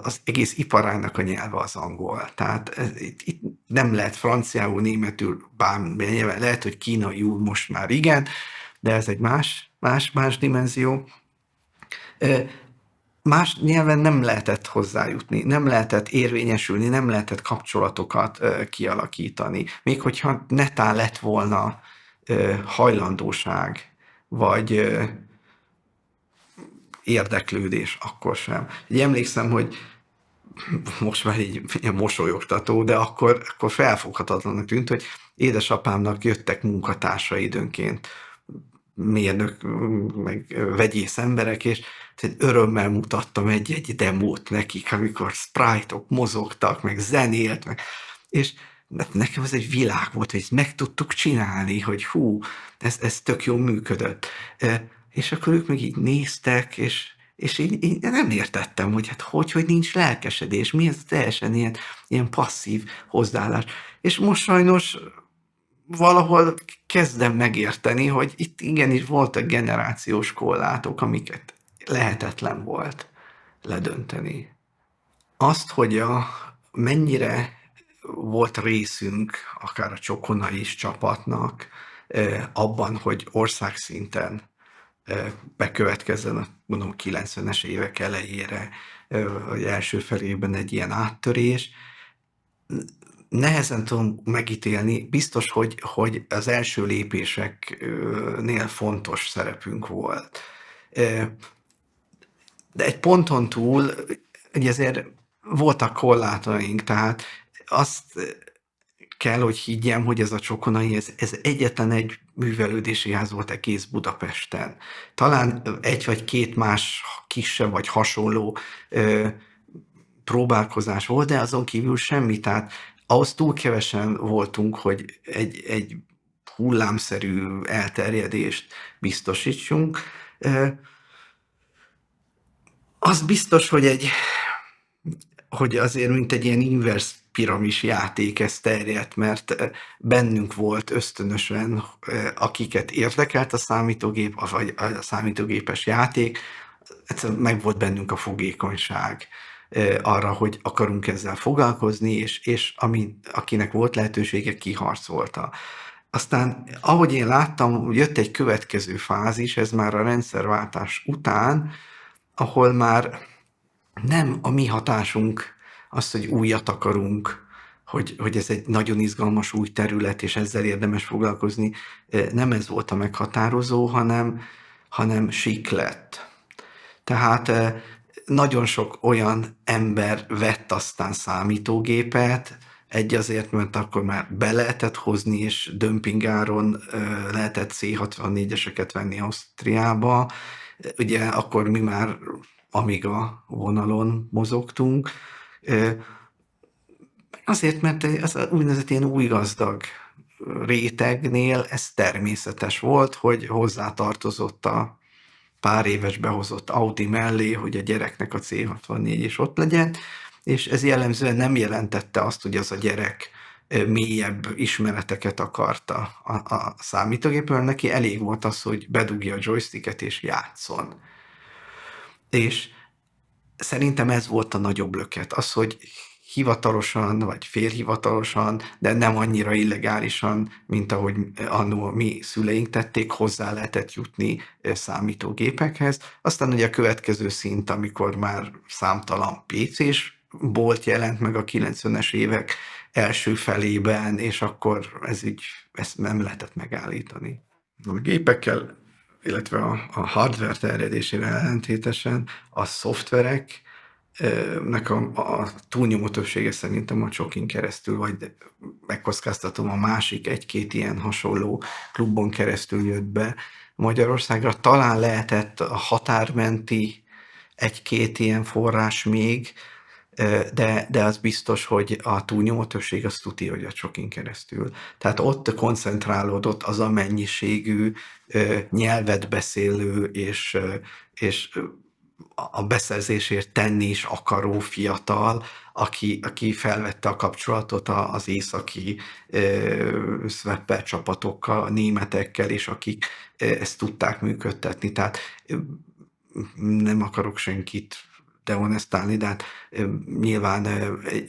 az egész iparának a nyelve az angol. Tehát itt nem lehet franciául, németül, bármilyen nyelven, lehet, hogy kínaiul most már igen, de ez egy más dimenzió. Más nyelven nem lehetett hozzájutni, nem lehetett érvényesülni, nem lehetett kapcsolatokat kialakítani. Még hogyha netán lett volna hajlandóság, vagy érdeklődés, akkor sem. Így emlékszem, hogy most már így mosolyogtató, de akkor felfoghatatlannak tűnt, hogy édesapámnak jöttek munkatársai időnként, mérnök, meg vegyész emberek, és örömmel mutattam egy demót nekik, amikor sprite-ok mozogtak, meg zenélt, és nekem ez egy világ volt, hogy ezt meg tudtuk csinálni, hogy hú, ez tök jól működött. És akkor ők meg így néztek, és így nem értettem, hogy hogy nincs lelkesedés, mi ez teljesen ilyen passzív hozzáállás. És most sajnos valahol kezdem megérteni, hogy itt igenis voltak generációs korlátok, amiket lehetetlen volt ledönteni. Azt, hogy mennyire volt részünk, akár a Csokonai is csapatnak, abban, hogy országszinten bekövetkezzen, mondom, 90-es évek elejére, vagy első felében egy ilyen áttörés. Nehezen tudom megítélni, biztos, hogy az első lépéseknél fontos szerepünk volt. De egy ponton túl, ugye azért voltak korlátaink, tehát azt kell, hogy higgyem, hogy ez a Csokonai, ez egyetlen egy művelődési ház volt egész Budapesten. Talán egy vagy két más kisebb vagy hasonló próbálkozás volt, de azon kívül semmi. Tehát ahhoz túl kevesen voltunk, hogy egy hullámszerű elterjedést biztosítsunk. Az biztos, hogy azért, mint egy ilyen inverse piramis játék ez terjedt, mert bennünk volt ösztönösen, akiket érdekelt a számítógép, vagy a számítógépes játék, egyszerűen meg volt bennünk a fogékonyság arra, hogy akarunk ezzel foglalkozni, és akinek volt lehetősége, kiharcolta. Aztán, ahogy én láttam, jött egy következő fázis, ez már a rendszerváltás után, ahol már nem a mi hatásunk az, hogy újat akarunk, hogy ez egy nagyon izgalmas új terület, és ezzel érdemes foglalkozni. Nem ez volt a meghatározó, hanem siklet. Tehát nagyon sok olyan ember vett aztán számítógépet, egy azért, mert akkor már be lehetett hozni, és dömpingáron lehetett C64-eseket venni Ausztriába. Ugye akkor mi már Amiga vonalon mozogtunk. Azért, mert az úgynevezett ilyen új gazdag rétegnél ez természetes volt, hogy hozzátartozott a pár éves behozott Audi mellé, hogy a gyereknek a C64 is ott legyen, és ez jellemzően nem jelentette azt, hogy az a gyerek mélyebb ismereteket akarta a számítógépről, neki elég volt az, hogy bedugja a joysticket és játszon. És szerintem ez volt a nagyobb löket. Az, hogy hivatalosan, vagy félhivatalosan, de nem annyira illegálisan, mint ahogy annó mi szüleink tették, hozzá lehetett jutni számítógépekhez. Aztán ugye a következő szint, amikor már számtalan PC-s bolt jelent meg a 90-es évek első felében, és akkor ezt nem lehetett megállítani. A gépekkel, illetve a hardware terjedésével ellentétesen a szoftverek nek a túlnyomó többsége szerintem a Csokin keresztül, vagy megkockáztatom a másik egy-két ilyen hasonló klubon keresztül jött be Magyarországra. Talán lehetett a határmenti egy-két ilyen forrás még, de az biztos, hogy a túlnyomó többség az tuti, hogy a Csokin keresztül. Tehát ott koncentrálódott az a mennyiségű nyelvet beszélő és a beszerzésért tenni is akaró fiatal, aki felvette a kapcsolatot az északi swapper csapatokkal, a németekkel, és akik ezt tudták működtetni. Tehát nem akarok senkit dehonestálni, de hát nyilván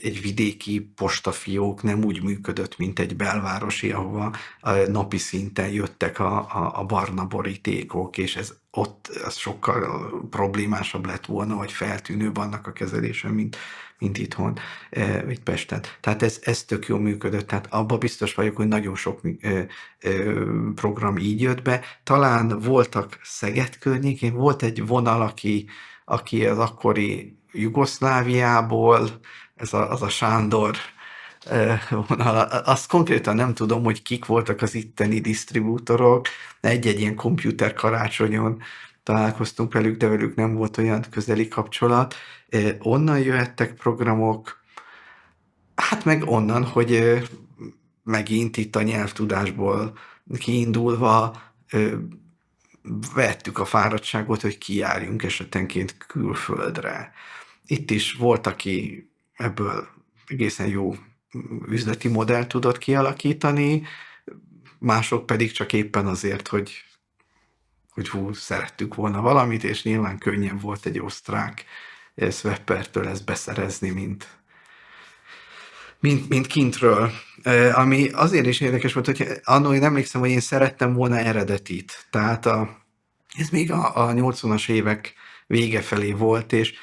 egy vidéki postafiók nem úgy működött, mint egy belvárosi, ahova napi szinten jöttek a barna borítékok, és ez ott az sokkal problémásabb lett volna, vagy feltűnőbb annak a kezelése, mint itthon, itt Pesten. Tehát ez tök jól működött, tehát abban biztos vagyok, hogy nagyon sok program így jött be. Talán voltak Szeged környékén, volt egy vonal, aki az akkori Jugoszláviából, az a Sándor vonal, azt konkrétan nem tudom, hogy kik voltak az itteni disztribútorok, egy-egy ilyen komputer karácsonyon találkoztunk velük, de velük nem volt olyan közeli kapcsolat. Onnan jöhettek programok, hát meg onnan, hogy megint itt a nyelvtudásból kiindulva vettük a fáradtságot, hogy kijárjunk esetenként külföldre. Itt is volt, aki ebből egészen jó üzleti modellt tudott kialakítani, mások pedig csak éppen azért, hogy szerettük volna valamit, és nyilván könnyen volt egy osztrák swappertől ezt beszerezni, mint kintről. Ami azért is érdekes volt, hogy annól én emlékszem, hogy én szerettem volna eredetit. Tehát ez még a 80-as évek vége felé volt, és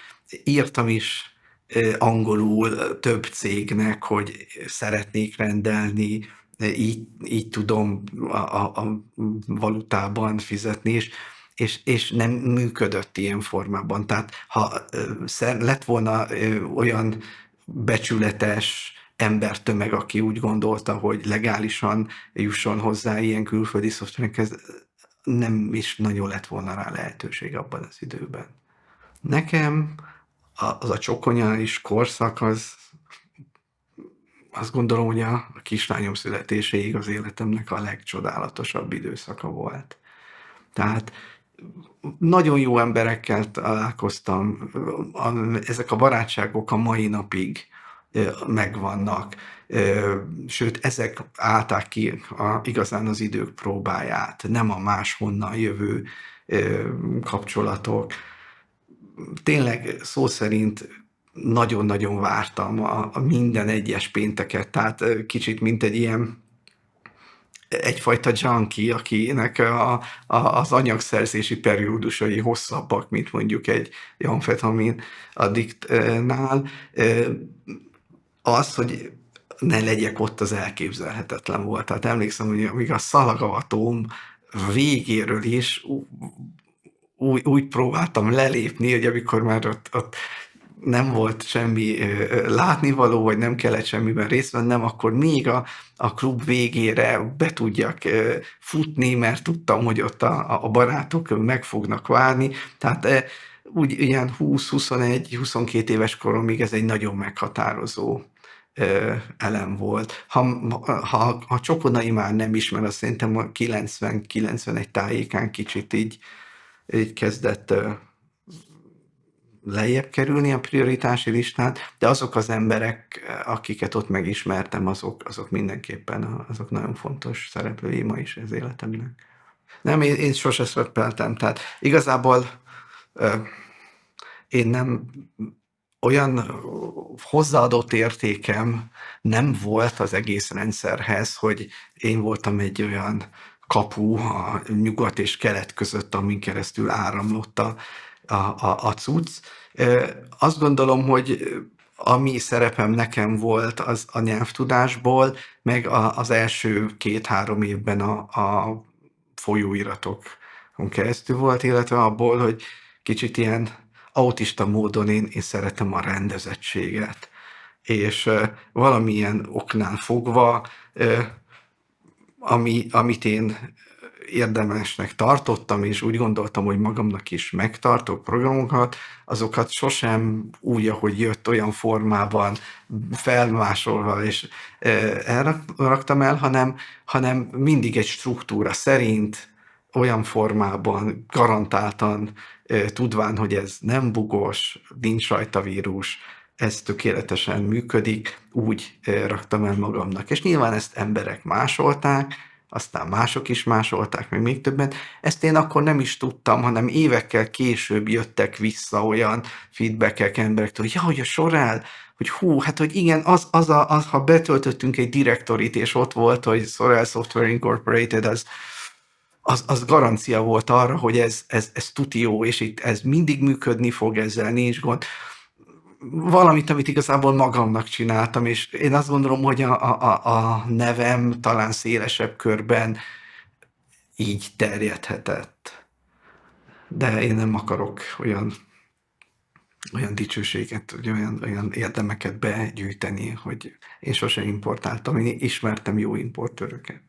írtam is angolul több cégnek, hogy szeretnék rendelni, így tudom a valutában fizetni, és nem működött ilyen formában. Tehát ha lett volna olyan becsületes embertömeg, aki úgy gondolta, hogy legálisan jusson hozzá ilyen külföldi szoftverekhez, nem is nagyon lett volna rá lehetőség abban az időben. Nekem az a csokonyáis korszak, azt gondolom, hogy a kislányom születéséig az életemnek a legcsodálatosabb időszaka volt. Tehát nagyon jó emberekkel találkoztam, ezek a barátságok a mai napig megvannak, sőt, ezek állták ki igazán az idők próbáját, nem a máshonnan jövő kapcsolatok. Tényleg szó szerint nagyon-nagyon vártam a minden egyes pénteket, tehát kicsit mint egy ilyen egyfajta junkie, akinek az anyagszerzési periódusai hosszabbak, mint mondjuk egy amfetamin addiktnál. Az, hogy ne legyek ott, az elképzelhetetlen volt. Tehát emlékszem, hogy amíg a szalagavatóm végéről is úgy próbáltam lelépni, hogy amikor már ott nem volt semmi látnivaló, vagy nem kellett semmiben részt vennem, akkor még a klub végére be tudjak futni, mert tudtam, hogy ott a barátok meg fognak várni. Tehát úgy ilyen 20-21-22 éves koromig ez egy nagyon meghatározó elem volt. Ha Csokonai már nem ismer, azt szerintem a 90-91 tájékán kicsit így kezdett lejjebb kerülni a prioritási listán, de azok az emberek, akiket ott megismertem, azok mindenképpen azok nagyon fontos szereplői ma is az életemnek. Nem, én sose szöppeltem, tehát igazából én nem olyan hozzáadott értékem nem volt az egész rendszerhez, hogy én voltam egy olyan kapu a nyugat és kelet között, amin keresztül áramlott a cucc. Azt gondolom, hogy ami szerepem nekem volt az a nyelvtudásból, meg az első 2-3 évben a folyóiratokon keresztül volt, illetve abból, hogy kicsit ilyen autista módon én szeretem a rendezettséget, és valamilyen oknál fogva, amit én érdemesnek tartottam, és úgy gondoltam, hogy magamnak is megtartok programokat, azokat sosem úgy, ahogy jött, olyan formában felmásolva, és elraktam el, hanem mindig egy struktúra szerint, olyan formában, garantáltan, tudván, hogy ez nem bugos, nincs rajta vírus, ez tökéletesen működik, úgy raktam el magamnak. És nyilván ezt emberek másolták, aztán mások is másolták, meg még többen. Ezt én akkor nem is tudtam, hanem évekkel később jöttek vissza olyan feedbackek emberektől, hogy ja, hogy a Sorrel, hogy hú, hát hogy igen, ha betöltöttünk egy direktorit, és ott volt, hogy Sorrel Software Incorporated, az garancia volt arra, hogy ez tuti jó, és itt ez mindig működni fog, ezzel nincs gond. Valamit, amit igazából magamnak csináltam, és én azt gondolom, hogy a nevem talán szélesebb körben így terjedhetett. De én nem akarok olyan dicsőséget, vagy olyan érdemeket begyűjteni, hogy én sosem importáltam. Én ismertem jó importőröket.